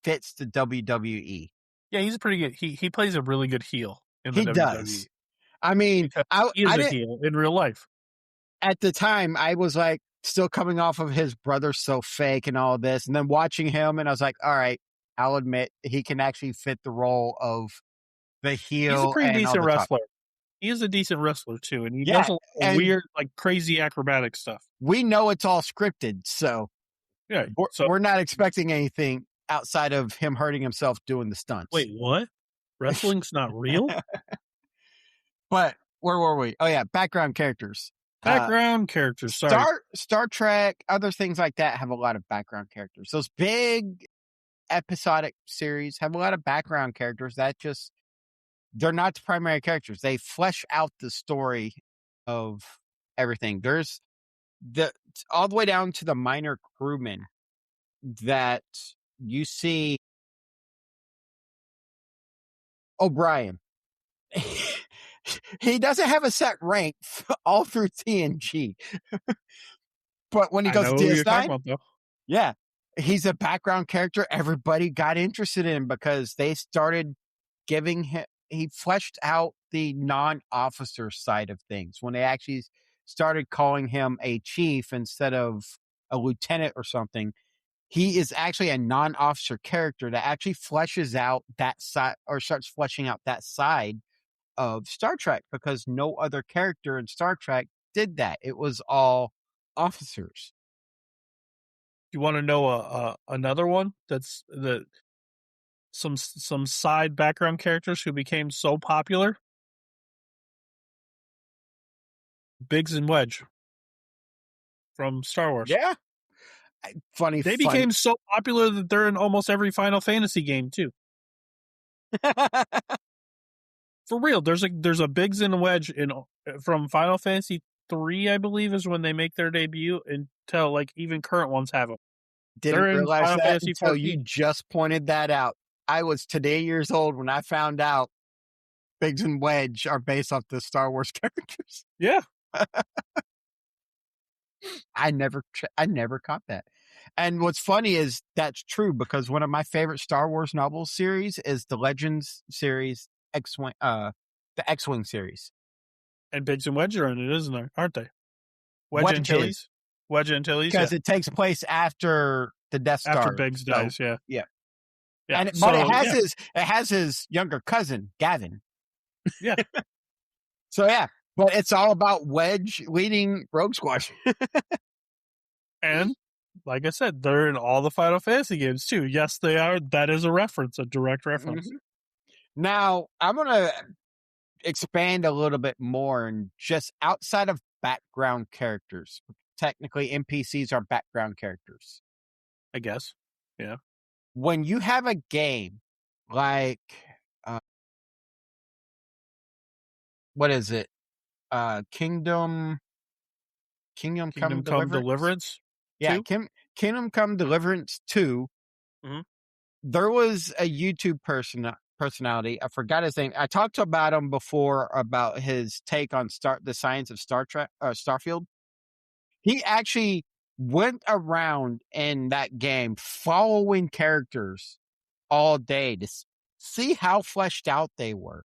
fits the WWE. Yeah, he's a pretty good. He plays a really good heel in the He WWE does. I mean, because I he is I a didn't heel in real life. at the time. I was like still coming off of his brother so fake and all this, and then watching him, and I was like, all right, I'll admit he can actually fit the role of the He's a heel pretty and all decent the top. wrestler. He is a decent wrestler too, and he does Yeah, a lot of and weird, like crazy acrobatic stuff. we know it's all scripted, so Yeah. So we're not expecting anything outside of him hurting himself doing the stunts. wait, what? Wrestling's not real? But where were we? Oh yeah, background characters. Background characters. Sorry. Star Trek, other things like that have a lot of background characters. Those big episodic series have a lot of background characters that just they're not the primary characters. They flesh out the story of everything. There's the all the way down to the minor crewmen that you see. O'Brien. He doesn't have a set rank all through TNG. But when he I goes to know who you're talking DS9, about, though. yeah, he's a background character. Everybody got interested in him because they started giving him, he fleshed out the non-officer side of things when they actually started calling him a chief instead of a lieutenant or something. He is actually a non-officer character that actually fleshes out that side or starts fleshing out that side of Star Trek because no other character in Star Trek did that. It was all officers. You want to know another one that's the some side background characters who became so popular? Biggs and Wedge from Star Wars. Yeah. Funny, They funny. became so popular that they're in almost every Final Fantasy game too. For real, there's a Biggs and Wedge in from Final Fantasy 3, I believe, is when they make their debut. Until like even current ones have them. Didn't They're in realize Final that Fantasy until you 14. just pointed that out. I was today years old when I found out Biggs and Wedge are based off the Star Wars characters. Yeah, I never caught that. And what's funny is that's true because one of my favorite Star Wars novel series is the Legends series X-Wing, the X-Wing series. and Biggs and Wedge are in it, isn't there? Aren't they? Wedge is Wedge Antilles, yeah. because it takes place after the Death Star. After Biggs dies, yeah. Yeah. Yeah. But it has his younger cousin, Gavin. Yeah. So yeah. But it's all about Wedge leading Rogue Squadron. And like I said, they're in all the Final Fantasy games too. Yes, they are. That is a reference, a direct reference. Mhm. Now, I'm going to expand a little bit more and just outside of background characters. Technically, NPCs are background characters. I guess. Yeah. When you have a game like, what is it? Kingdom Come Kingdom Come Deliverance? Deliverance. Yeah, 2? Kingdom Come Deliverance 2. Mhm. There was a YouTube personality. I forgot his name. I talked about him before about his take on the science of Star Trek, Starfield. He actually went around in that game following characters all day to see how fleshed out they were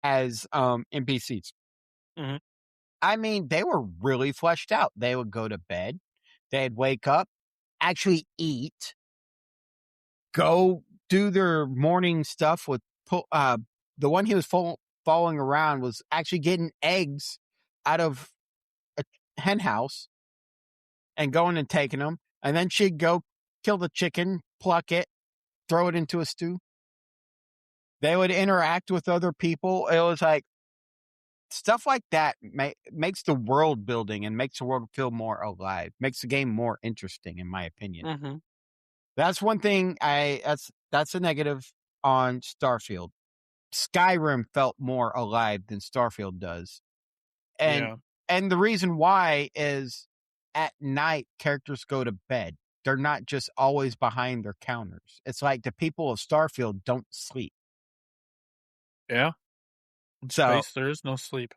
as NPCs. Mhm. I mean, they were really fleshed out. They would go to bed, they'd wake up, actually eat, go do their morning stuff with the one he was following around was actually getting eggs out of a hen house and going and taking them. And then she'd go kill the chicken, pluck it, throw it into a stew. They would interact with other people. It was like stuff like that makes the world building and makes the world feel more alive, makes the game more interesting, in my opinion. Mm-hmm. That's one thing that's a negative on Starfield. Skyrim felt more alive than Starfield does. And Yeah. and the reason why is at night characters go to bed. they're not just always behind their counters. It's like the people of Starfield don't sleep. Yeah. In So space, there is no sleep.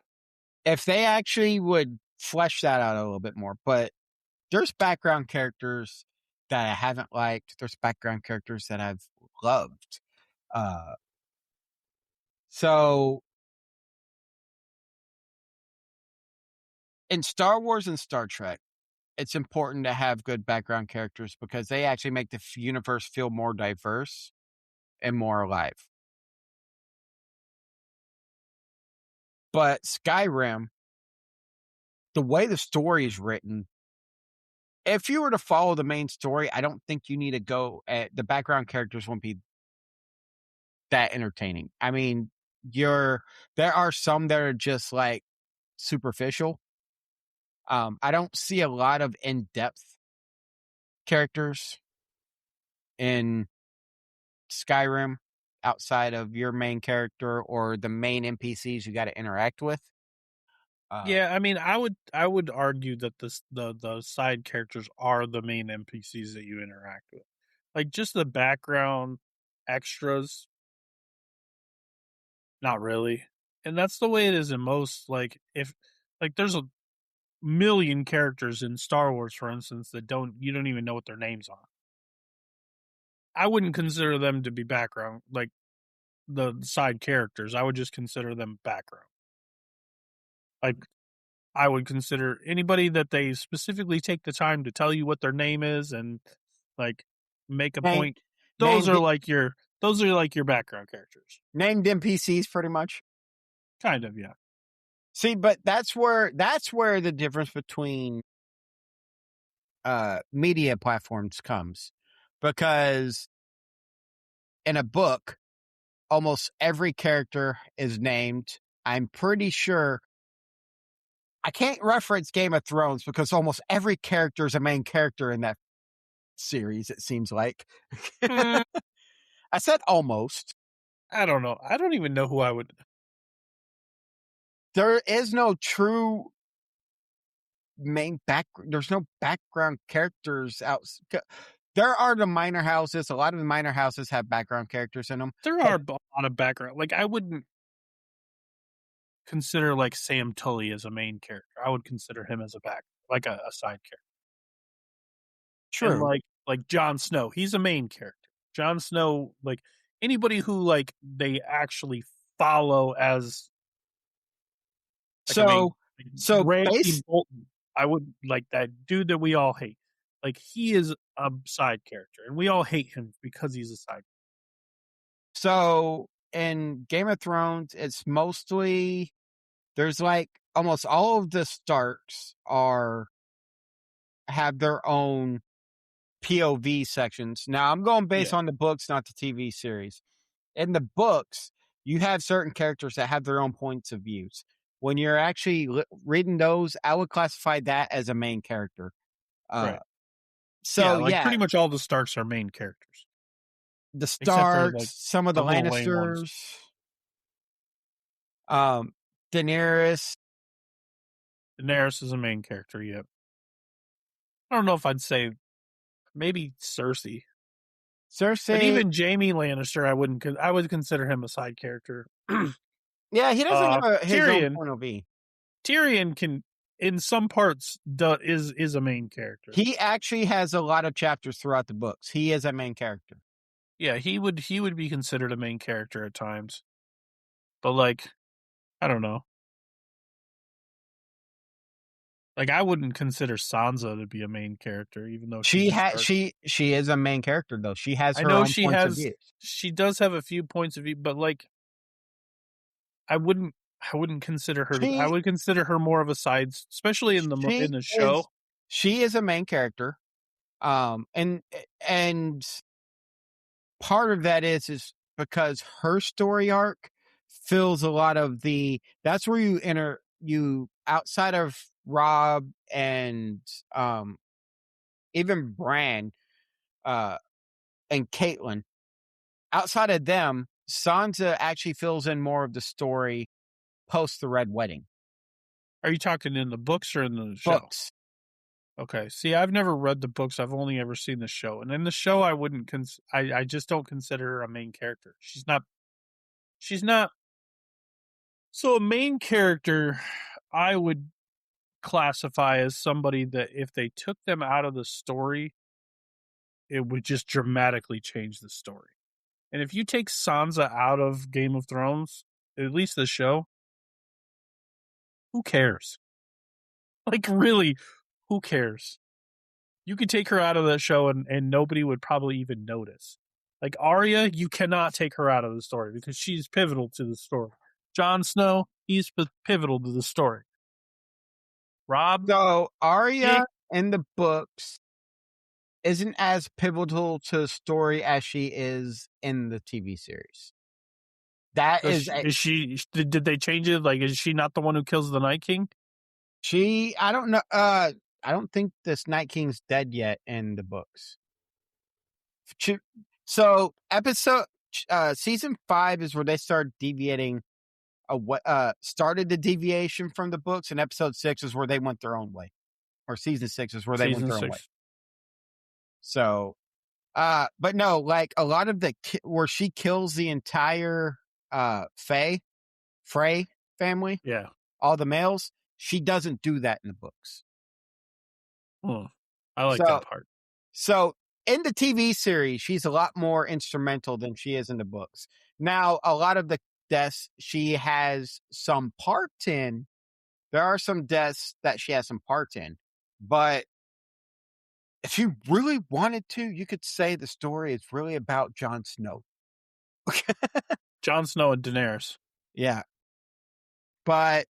if they actually would flesh that out a little bit more, but there's background characters that I haven't liked. There's background characters that I've loved. Uh, so in Star Wars and Star Trek, it's important to have good background characters because they actually make the universe feel more diverse and more alive. But Skyrim, the way the story is written, if you were to follow the main story, I don't think you need to go at the background characters won't be that entertaining. I mean, there are some that are just like superficial. I don't see a lot of in-depth characters in Skyrim outside of your main character or the main NPCs you got to interact with. Yeah, I mean, I would argue that the side characters are the main NPCs that you interact with. Like just the background extras, not really. And that's the way it is in most like if like there's a million characters in Star Wars, for instance, that you don't even know what their names are. I wouldn't consider them to be background, like the side characters. I would just consider them background. Like I would consider anybody that they specifically take the time to tell you what their name is and like make a Name, point. Those named are like your background characters. named NPCs pretty much. Kind of, yeah. See, but that's where the difference between media platforms comes. Because in a book, almost every character is named. I'm pretty sure I can't reference Game of Thrones because almost every character is a main character in that series, it seems like. Mm, I said almost. I don't know. I don't even know who I would. There is no true there's no background characters out. There are the minor houses. A lot of the minor houses have background characters in them. There are a lot of background. Like I wouldn't consider like Sam Tully as a main character. I would consider him as a side character. And True. like Jon Snow, he's a main character. Jon Snow, like anybody who like they actually follow as like a main, So, like so Ramsay base. Bolton. I would like that dude that we all hate. Like he is a side character, and we all hate him because he's a side. So in Game of Thrones, it's mostly there's like almost all of the Starks have their own POV sections. Now I'm going based Yeah, on the books, not the TV series. In the books, you have certain characters that have their own points of views. When you're actually reading those, I would classify that as a main character. Uh, right. Yeah, so like yeah, pretty much all the Starks are main characters, the except for Starks, some of the the little lame ones. Lannisters, um, Daenerys. Daenerys is a main character. Yep. I don't know if I'd say maybe Cersei. But Cersei. even Jamie Lannister, I wouldn't. I would consider him a side character. Yeah, he doesn't have his own Tyrion. point of view. Tyrion can, in some parts, is a main character. He actually has a lot of chapters throughout the books. He is a main character. Yeah, he would be considered a main character at times. But like, I don't know. Like, I wouldn't consider Sansa to be a main character, even though she's a Stark. She is a main character though. She has I her know own points of view. she does have a few points of view, but like, I wouldn't consider her. I She would consider her more of a side, especially in she the show. she is a main character. And part of that is because her story arc fills a lot of that's where you outside of Rob and even Bran and Caitlyn, outside of them, Sansa actually fills in more of the story post the Red Wedding. Are you talking in the books or in the show? Books. Okay. See, I've never read the books. I've only ever seen the show. And in the show, I wouldn't I just don't consider her a main character. She's not so a main character I would classify as somebody that if they took them out of the story, it would just dramatically change the story. And if you take Sansa out of Game of Thrones, at least the show, who cares? Like really, who cares? You could take her out of the show and nobody would probably even notice. Like Arya, you cannot take her out of the story because she's pivotal to the story. Jon Snow, he's pivotal to the story. Rob, So Dick, Arya in the books isn't as pivotal to the story as she is in the TV series. That is is she? Did they change it? Like, is she not the one who kills the Night King? she. I don't know. I don't think this Night King's dead yet in the books. So episode season 5 is where they start deviating. What started the deviation from the books, and episode 6 is where they went their own way, or season 6 is where they went Season their own way. 6. So, but no, like a lot of the where she kills the entire Frey family, Yeah. all the males, she doesn't do that in the books. I like that part. So in the TV series, she's a lot more instrumental than she is in the books. Now, a lot of the deaths she has some part in. There are some deaths that she has some part in, but if you really wanted to, you could say the story is really about Jon Snow. Jon Snow and Daenerys Yeah. But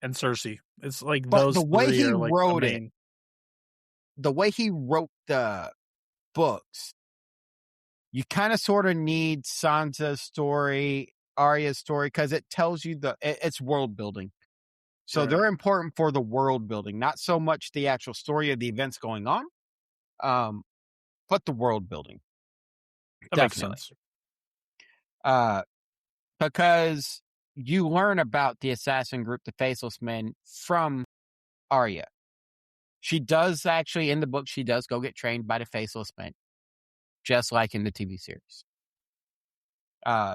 and Cersei. It's like the those way three he are like the wrote it, main. the way he wrote the books, you kind of sort of need Sansa's story, Arya's story, because it tells you it's world building. So Right. they're important for the world building, not so much the actual story of the events going on, but the world building. That Definitely. makes sense. Because you learn about the assassin group, the Faceless Men, from Arya. She does actually, in the book, she does go get trained by the Faceless Men, just like in the TV series.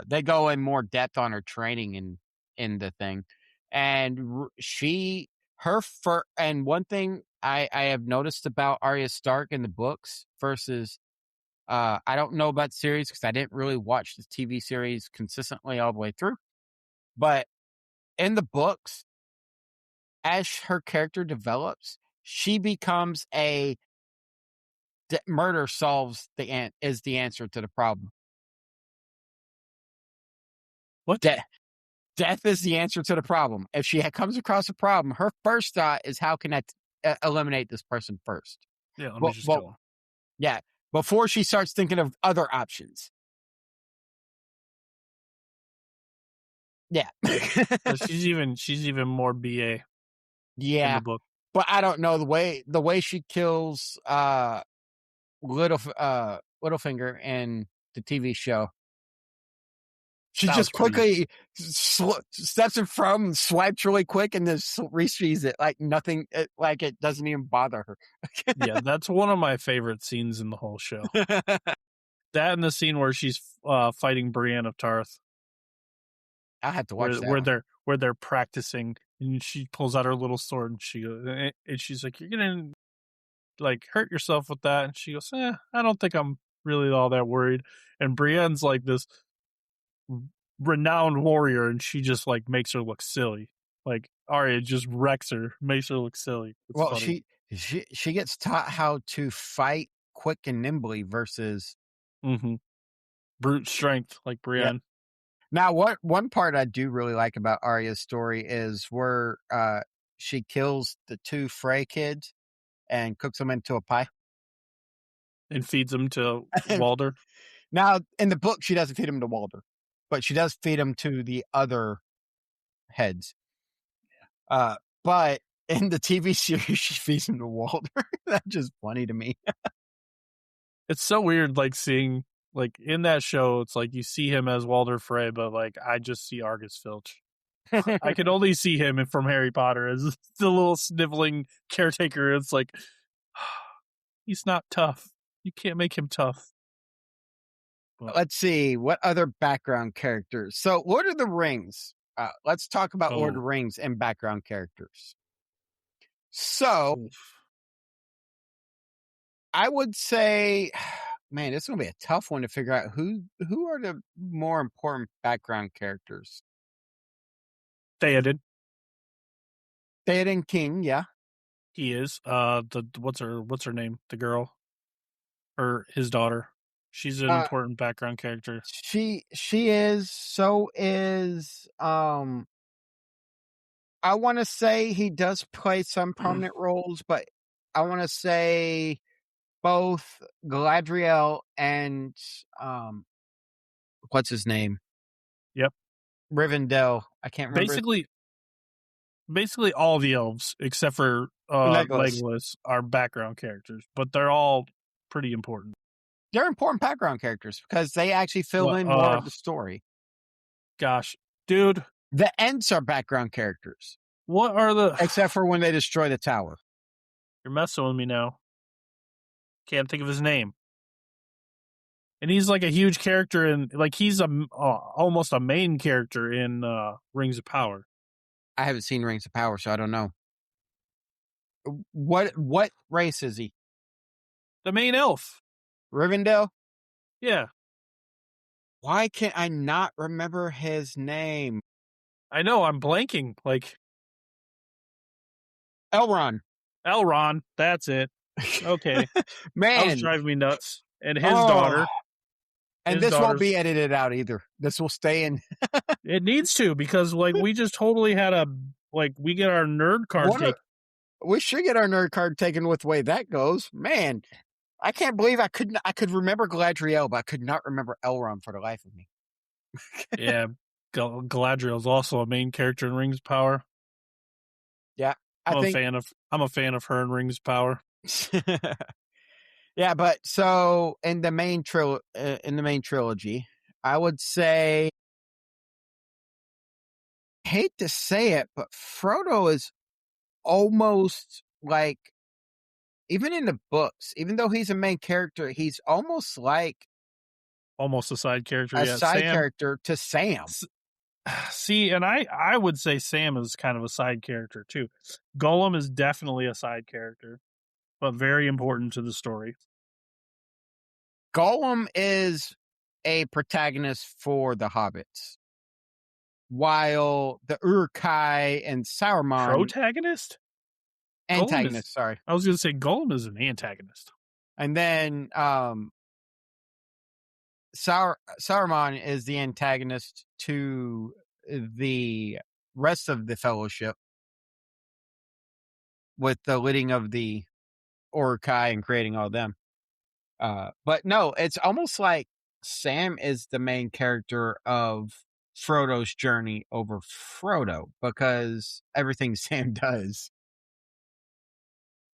They go in more depth on her training in the thing. And and one thing I have noticed about Arya Stark in the books versus, I don't know about the series because I didn't really watch the TV series consistently all the way through. But in the books, as her character develops, she becomes murder is the answer to the problem. What? Death is the answer to the problem. If she comes across a problem, her first thought is how can I eliminate this person first? Yeah, let me just kill him. Yeah, before she starts thinking of other options. Yeah. she's even more BA. Yeah. In the book. But I don't know the way she kills Littlefinger in the TV show. She just quickly steps in front, swipes really quick, and then re-sees it like nothing, like it doesn't even bother her. Yeah, that's one of my favorite scenes in the whole show. That and the scene where she's fighting Brienne of Tarth. I have to watch that. Where they're practicing, and she pulls out her little sword, and she's like, "You're gonna like hurt yourself with that," and she goes, "I don't think I'm really all that worried." And Brienne's like this renowned warrior, and she just like makes her look silly. Like Arya just wrecks her, makes her look silly. It's funny. she gets taught how to fight quick and nimbly versus brute strength, like Brienne. Yeah. Now, one part I do really like about Arya's story is where she kills the 2 Frey kids and cooks them into a pie and feeds them to Walder. Now, in the book, she doesn't feed them to Walder, but she does feed them to the other heads. Yeah. But in the TV series, she feeds them to Walder. That's just funny to me. It's so weird, like seeing, like in that show, it's like you see him as Walder Frey, but like I just see Argus Filch. I can only see him from Harry Potter as the little sniveling caretaker. It's like, He's not tough. You can't make him tough. But, Let's see what other background characters. So, Lord of the Rings. Let's talk about Lord of the oh, Rings and background characters. So, oof. I would say, man, this is gonna be a tough one to figure out who are the more important background characters. Theoden. Theoden King, yeah. He is. The what's her name? The girl, or his daughter. She's an Uh, important background character. she is. So is I want to say he does play some prominent roles, but I want to say both Galadriel and um, what's his name, Yep. Rivendell. I can't remember. Basically, all the elves except for Legolas. Legolas are background characters, but they're all pretty important. They're important background characters because they actually fill What? in more of the story. Gosh, dude, The Ents are background characters, what are the? except for when they destroy the tower. You're messing with me now. Can't think of his name. And he's like a huge character in, like, he's almost a main character in Rings of Power. I haven't seen Rings of Power, so I don't know. What race is he? The main elf. Rivendell? Yeah, Why can't I not remember his name? I know. I'm blanking. Like Elrond. Elrond. That's it. Okay, that was Man. driving me nuts. And his Oh, daughter. and His this won't daughter's. be edited out either. This will stay in. It needs to, because like we just totally had a, like, we get our nerd card What taken. we should get our nerd card taken with the way that goes. Man, I can't believe I could remember Galadriel, but I could not remember Elrond for the life of me. Yeah, Galadriel's also a main character in Rings of Power. Yeah, I think. I'm a fan of her in Rings of Power. Yeah, but so in the main trilogy, I would say, hate to say it, but Frodo is almost like, even in the books, even though he's a main character, he's almost like Almost a side character. a Yeah, side Sam. character to Sam. See, and I would say Sam is kind of a side character too. Gollum is definitely a side character, but very important to the story. Gollum is a protagonist for the Hobbits, while the Uruk-hai and Saruman Protagonist? Gollum is. antagonists. Sorry, I was going to say Gollum is an antagonist. and then Saruman is the antagonist to the rest of the Fellowship, with the leading of the Uruk-hai and creating all of them. But no, it's almost like Sam is the main character of Frodo's journey over Frodo, because everything Sam does.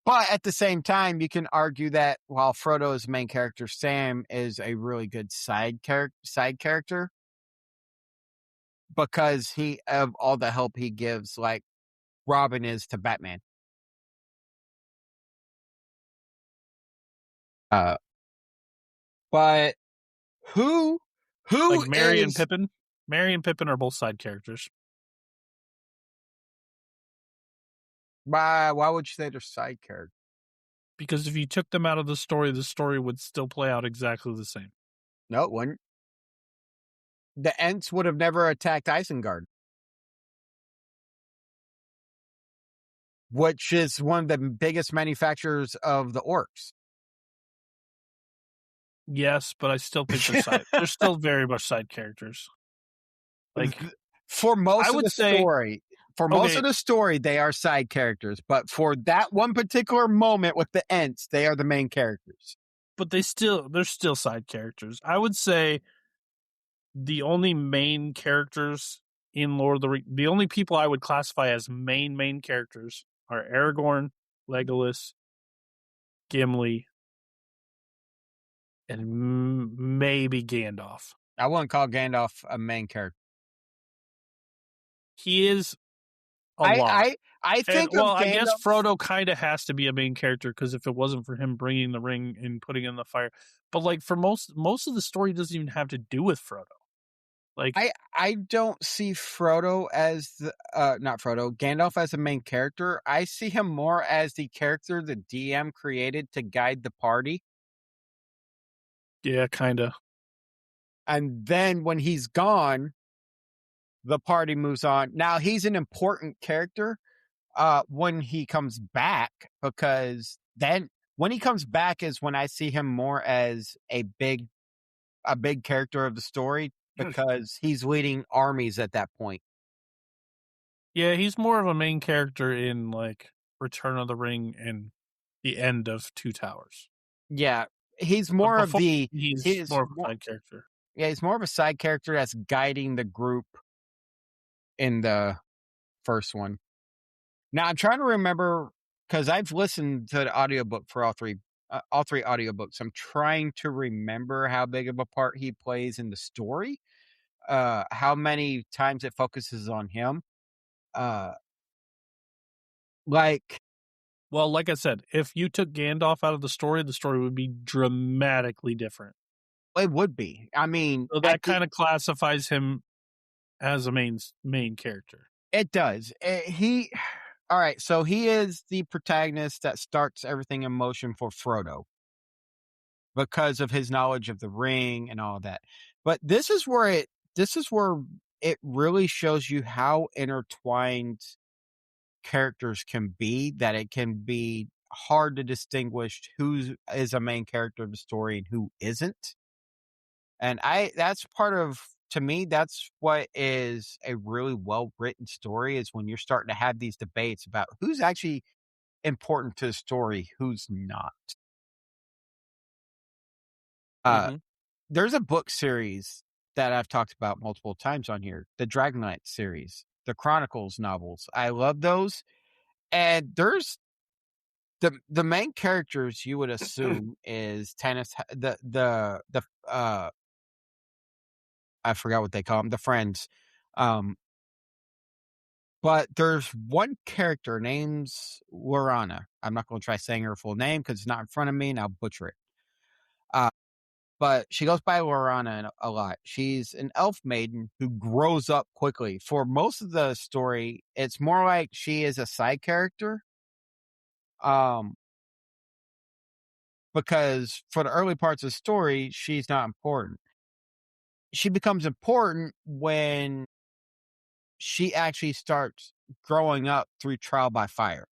But at the same time, you can argue that while Frodo is the main character, Sam is a really good side character, because he of all the help he gives, like Robin is to Batman. Uh, but who Like who Merry and is Pippin. Merry and Pippin are both side characters. why would you say they're side characters? Because if you took them out of the story would still play out exactly the same. No, it wouldn't. The Ents would have never attacked Isengard, which is one of the biggest manufacturers of the orcs. Yes, but I still think they're side. They're still very much side characters. Like, For I most of would the say, story, okay, they are side characters. But for that one particular moment with the Ents, they are the main characters. but they're still side characters. I would say the only main characters in Lord of the Rings, the only people I would classify as main characters are Aragorn, Legolas, Gimli, and maybe Gandalf. I wouldn't call Gandalf a main character. He is. a I lot. I I And think of well, I guess Gandalf. Frodo kind of has to be a main character because if it wasn't for him bringing the ring and putting it in the fire, but like for most of the story doesn't even have to do with Frodo. Like, I don't see Frodo as the not Frodo, Gandalf as the main character. I see him more as the character the DM created to guide the party. yeah, kind of. And then when he's gone, the party moves on. Now he's an important character when he comes back, because then when he comes back is when I see him more as a big character of the story, because he's leading armies at that point. Yeah, he's more of a main character in like Return of the Ring and the end of Two Towers. Yeah, he's But more of before the he's he's more of a more side character. yeah, he's more of a side character that's guiding the group in the first one. Now I'm trying to remember, because I've listened to the audiobook for all three audiobooks. I'm trying to remember how big of a part he plays in the story, how many times it focuses on him. Uh, like Well, like I said, if you took Gandalf out of the story would be dramatically different. it would be. I mean, So at that the kind of classifies him as a main character. it does. All right. So he is the protagonist that starts everything in motion for Frodo, because of his knowledge of the ring and all that. But this is where it really shows you how intertwined characters can be, that it can be hard to distinguish who is a main character of the story and who isn't. And that's part of, to me, that's what is a really well written story, is when you're starting to have these debates about who's actually important to the story, who's not. Uh, Mm-hmm. there's a book series that I've talked about multiple times on here, the Dragonite series, the Chronicles novels. I love those. And there's the main characters you would assume is tennis the I forgot what they call them, the friends. Um, but there's one character name's Lorana. I'm not going to try saying her full name because it's not in front of me and I'll butcher it. Uh, but she goes by Lorana a lot. She's an elf maiden who grows up quickly. For most of the story, it's more like she is a side character. Um, because for the early parts of the story, she's not important. She becomes important when she actually starts growing up through trial by fire.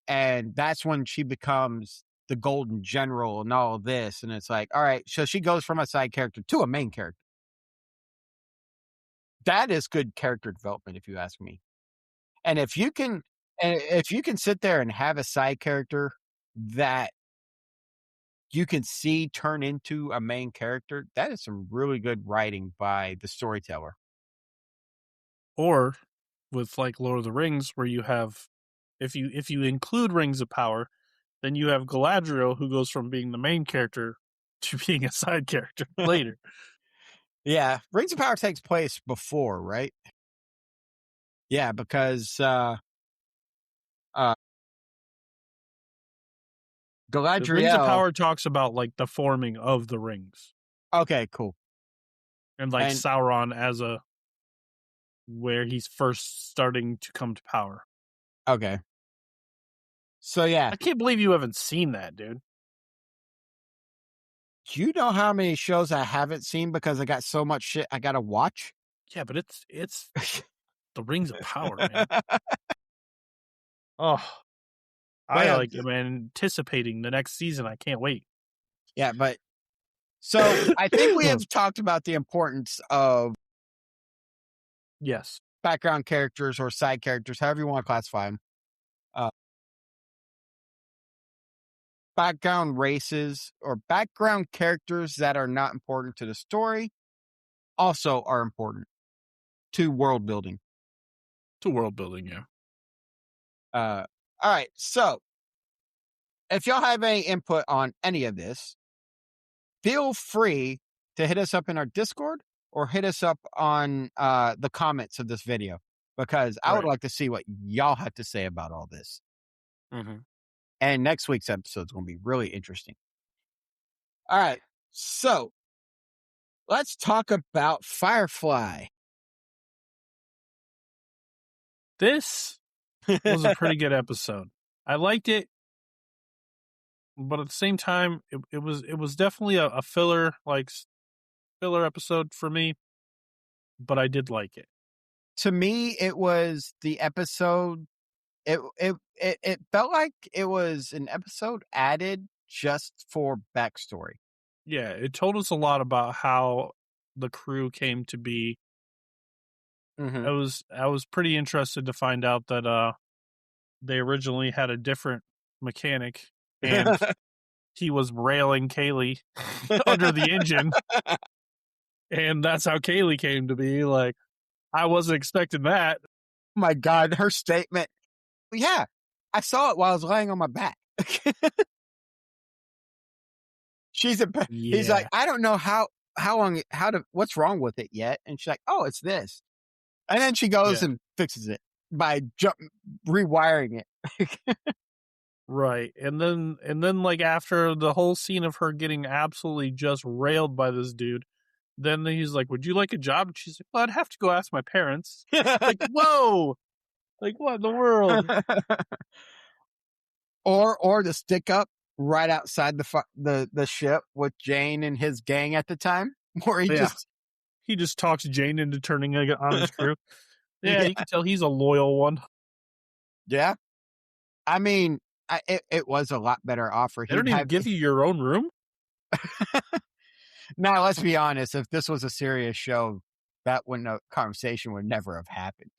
And that's when she becomes the golden general and all of this. And it's like, all right, so she goes from a side character to a main character. That is good character development, if you ask me. And if you can sit there and have a side character that you can see turn into a main character, that is some really good writing by the storyteller. Or with like Lord of the Rings, where you have if you include Rings of Power, then you have Galadriel who goes from being the main character to being a side character later. Yeah, Rings of Power takes place before, right? Yeah, because uh Because Rings of Galadriel. Power talks about like the forming of the rings Okay, cool. and like And Sauron as a where he's first starting to come to power. okay. So yeah, I can't believe you haven't seen that, dude. do you know how many shows I haven't seen because I got so much shit I gotta watch? Yeah, but it's the Rings of Power, man. Oh, But I like am anticipating the next season. I can't wait. yeah, but so I think we have talked about the importance of Yes. background characters or side characters, however you want to classify them. Uh, background races or background characters that are not important to the story also are important to world building. To world building, yeah. All right. So if y'all have any input on any of this, feel free to hit us up in our Discord or hit us up on the comments of this video. because I would Right. like to see what y'all have to say about all this. Mm-hmm. And next week's episode is going to be really interesting. All right. So let's talk about Firefly. This was a pretty good episode. I liked it, but at the same time, it was definitely a filler filler episode for me. But I did like it. To me, it was the episode. It felt like it was an episode added just for backstory. Yeah, it told us a lot about how the crew came to be. Mm-hmm. I was pretty interested to find out that they originally had a different mechanic and he was railing Kaylee under the engine, and that's how Kaylee came to be. Like, I wasn't expecting that. My God, her statement. Yeah, I saw it while I was laying on my back. He's like, Yeah, I don't know what's wrong with it yet. And she's like, oh, it's this. And then she goes yeah, and fixes it by rewiring it. right. And then like after the whole scene of her getting absolutely just railed by this dude, then he's like, "Would you like a job?" And she's like, "Well, I'd have to go ask my parents." Like, whoa, like what in the world? or to stick up right outside the ship with Jane and his gang at the time, where he Yeah, just he just talks Jane into turning on his crew. Yeah, yeah you can tell he's a loyal one. yeah. I mean, it was a lot better offer. They He'd don't even have give you your own room. now. Let's be honest. If this was a serious show, conversation would never have happened,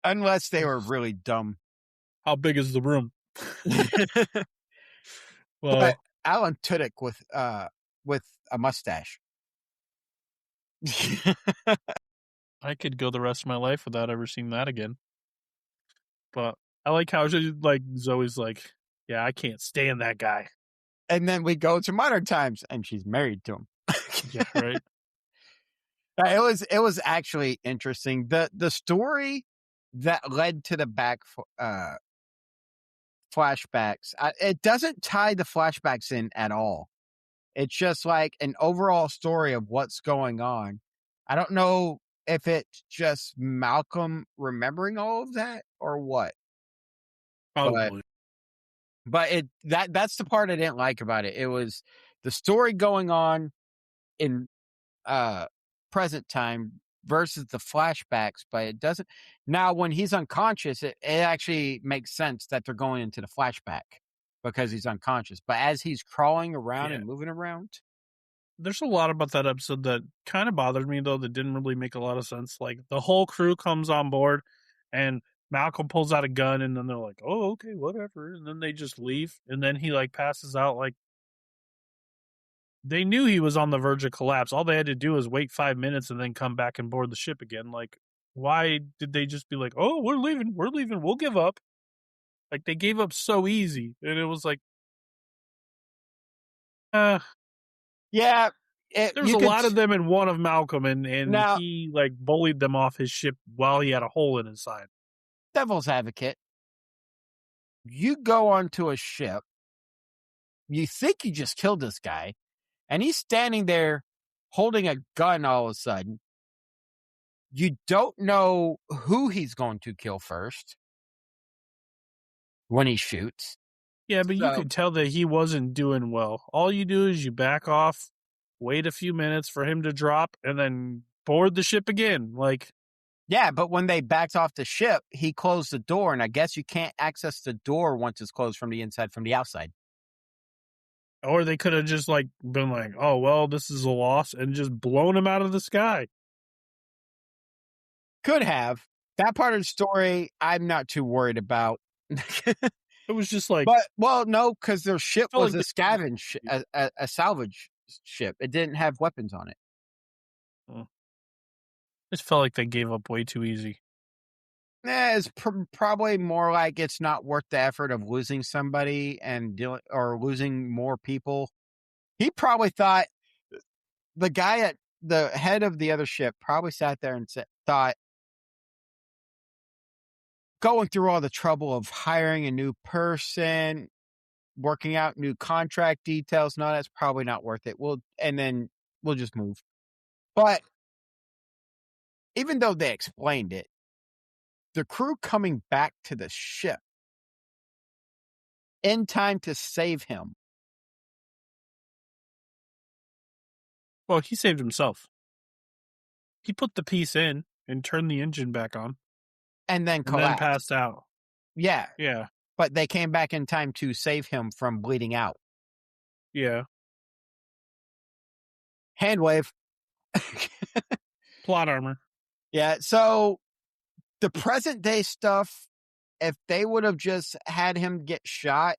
unless they were really dumb. How big is the room? But Well, Alan Tudyk with a mustache. I could go the rest of my life without ever seeing that again. But I like how Zoe's like, yeah, I can't stand that guy. And then we go to modern times, and she's married to him. Yeah, right. It was actually interesting. The story that led to the flashbacks. It doesn't tie the flashbacks in at all. It's just like an overall story of what's going on. I don't know if it's just Malcolm remembering all of that or what, but Probably. that's the part I didn't like about it. It was the story going on in uh present time versus the flashbacks, but it doesn't. Now when he's unconscious, it actually makes sense that they're going into the flashback because he's unconscious. But as he's crawling around Yeah. and moving around, There's a lot about that episode that kind of bothered me, though, that didn't really make a lot of sense. Like, the whole crew comes on board, and Malcolm pulls out a gun, and then they're like, oh, okay, whatever. And then they just leave. And then he, like, passes out. Like, they knew he was on the verge of collapse. All they had to do was wait 5 minutes and then come back and board the ship again. Like, why did they just be like, oh, we're leaving, we'll give up? Like, they gave up so easy. And it was like, uh, yeah, there was you a could lot of them in one of Malcolm, and now he like bullied them off his ship while he had a hole in his side. devil's advocate. You go onto a ship, you think you just killed this guy, and he's standing there holding a gun all of a sudden. You don't know who he's going to kill first when he shoots. Yeah, but you So, could tell that he wasn't doing well. All you do is you back off, wait a few minutes for him to drop, and then board the ship again. Like, yeah, but when they backed off the ship, he closed the door, and I guess you can't access the door once it's closed from the inside, from the outside. or they could have just like been like, oh well, this is a loss, and just blown him out of the sky. Could have. That part of the story, I'm not too worried about. It was just like, But well, no, because their ship felt was like a a salvage ship. It didn't have weapons on it. just felt like they gave up way too easy. It's probably more like it's not worth the effort of losing somebody and or losing more people. He probably thought the guy the head of the other ship probably sat there and thought, going through all the trouble of hiring a new person, working out new contract details, no, that's probably not worth it. We'll just move. But even though they explained it, the crew coming back to the ship in time to save him Well, he saved himself. He put the piece in and turned the engine back on and then and then collapsed. passed out. Yeah, Yeah. but they came back in time to save him from bleeding out. Yeah. Hand wave. Plot armor. Yeah, so the present day stuff, if they would have just had him get shot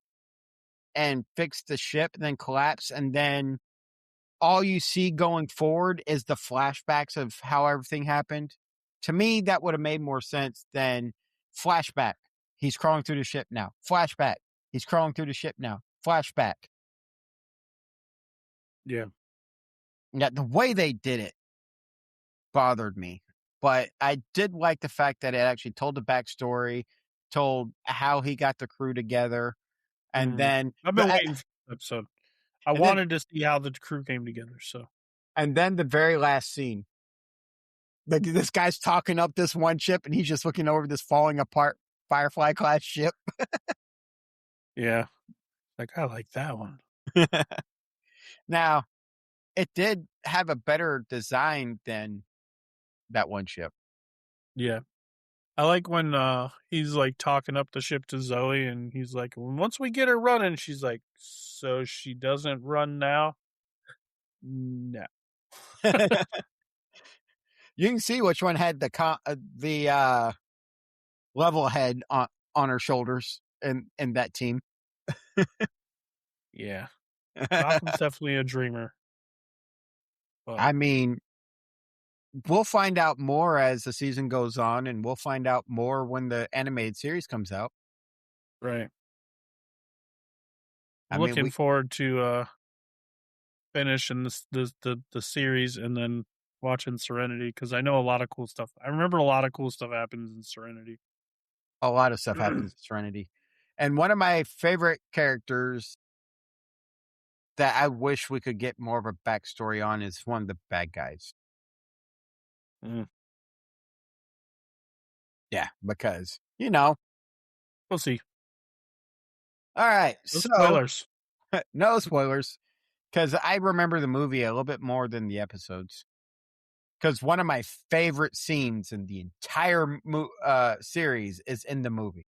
and fix the ship and then collapse, and then all you see going forward is the flashbacks of how everything happened, to me that would have made more sense than flashback, he's crawling through the ship now, flashback, he's crawling through the ship now, flashback. Yeah. Yeah, the way they did it bothered me, but I did like the fact that it actually told the backstory, told how he got the crew together, and then I've been waiting for this episode. I and then wanted to see how the crew came together. So, and then the very last scene, like this guy's talking up this one ship, and he's just looking over this falling apart Firefly class ship. yeah, like I like that one. Now, it did have a better design than that one ship. Yeah. I like when he's like talking up the ship to Zoe and he's like, once we get her running, she's like, so she doesn't run now? No. You can see which one had the level head on her shoulders in that team. Yeah. Gotham's definitely a dreamer. But I mean, we'll find out more as the season goes on, and we'll find out more when the animated series comes out. right. I I'm mean, looking forward to finishing the series and then watching Serenity because I know a lot of cool stuff. I remember a lot of cool stuff happens in Serenity. a lot of stuff happens in Serenity. And one of my favorite characters that I wish we could get more of a backstory on is one of the bad guys. Mm. Yeah, because, you know. We'll see. All right. No So, spoilers. no spoilers, because I remember the movie a little bit more than the episodes. Because one of my favorite scenes in the entire series is in the movie.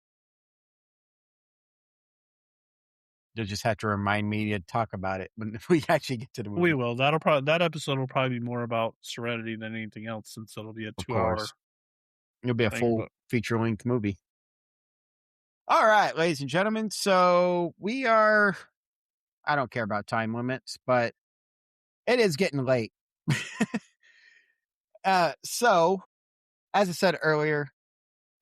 You'll just have to remind me to talk about it when we actually get to the movie. We will. That episode will probably be more about Serenity than anything else since it'll be a Of 2 hour course. It'll be a thing. full But feature-length movie. All right, ladies and gentlemen. So we are, I don't care about time limits, but it is getting late. So, as I said earlier,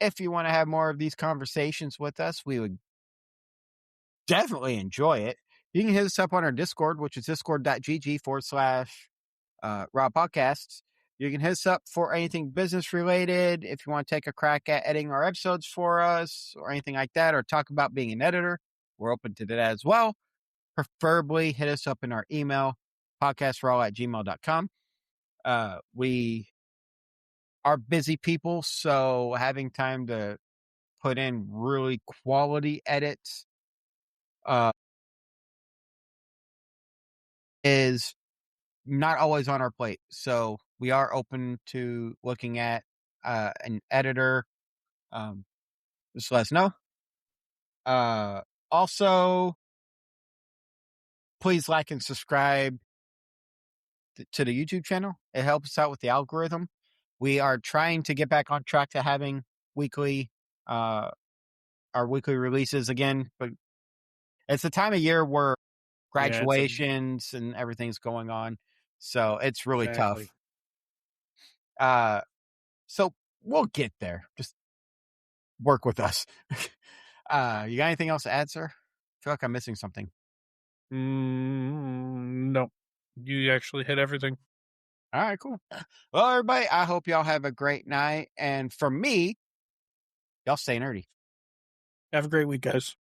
if you want to have more of these conversations with us, we would definitely enjoy it. You can hit us up on our Discord, which is discord.gg/Raw Podcasts. You can hit us up for anything business related. If you want to take a crack at editing our episodes for us or anything like that, or talk about being an editor, we're open to that as well. Preferably hit us up in our email, podcastraw@gmail.com. We are busy people, so having time to put in really quality edits is not always on our plate. So we are open to looking at an editor. Just let us know. Also, please like and subscribe to the YouTube channel. It helps us out with the algorithm. We are trying to get back on track to having weekly our weekly releases again, but it's the time of year where yeah, it's graduations and everything's going on, so it's really tough. exactly. So we'll get there. Just work with us. You got anything else to add, sir? I feel like I'm missing something. No, you actually hit everything. All right, cool. Well, everybody, I hope y'all have a great night. And for me, y'all stay nerdy. Have a great week, guys.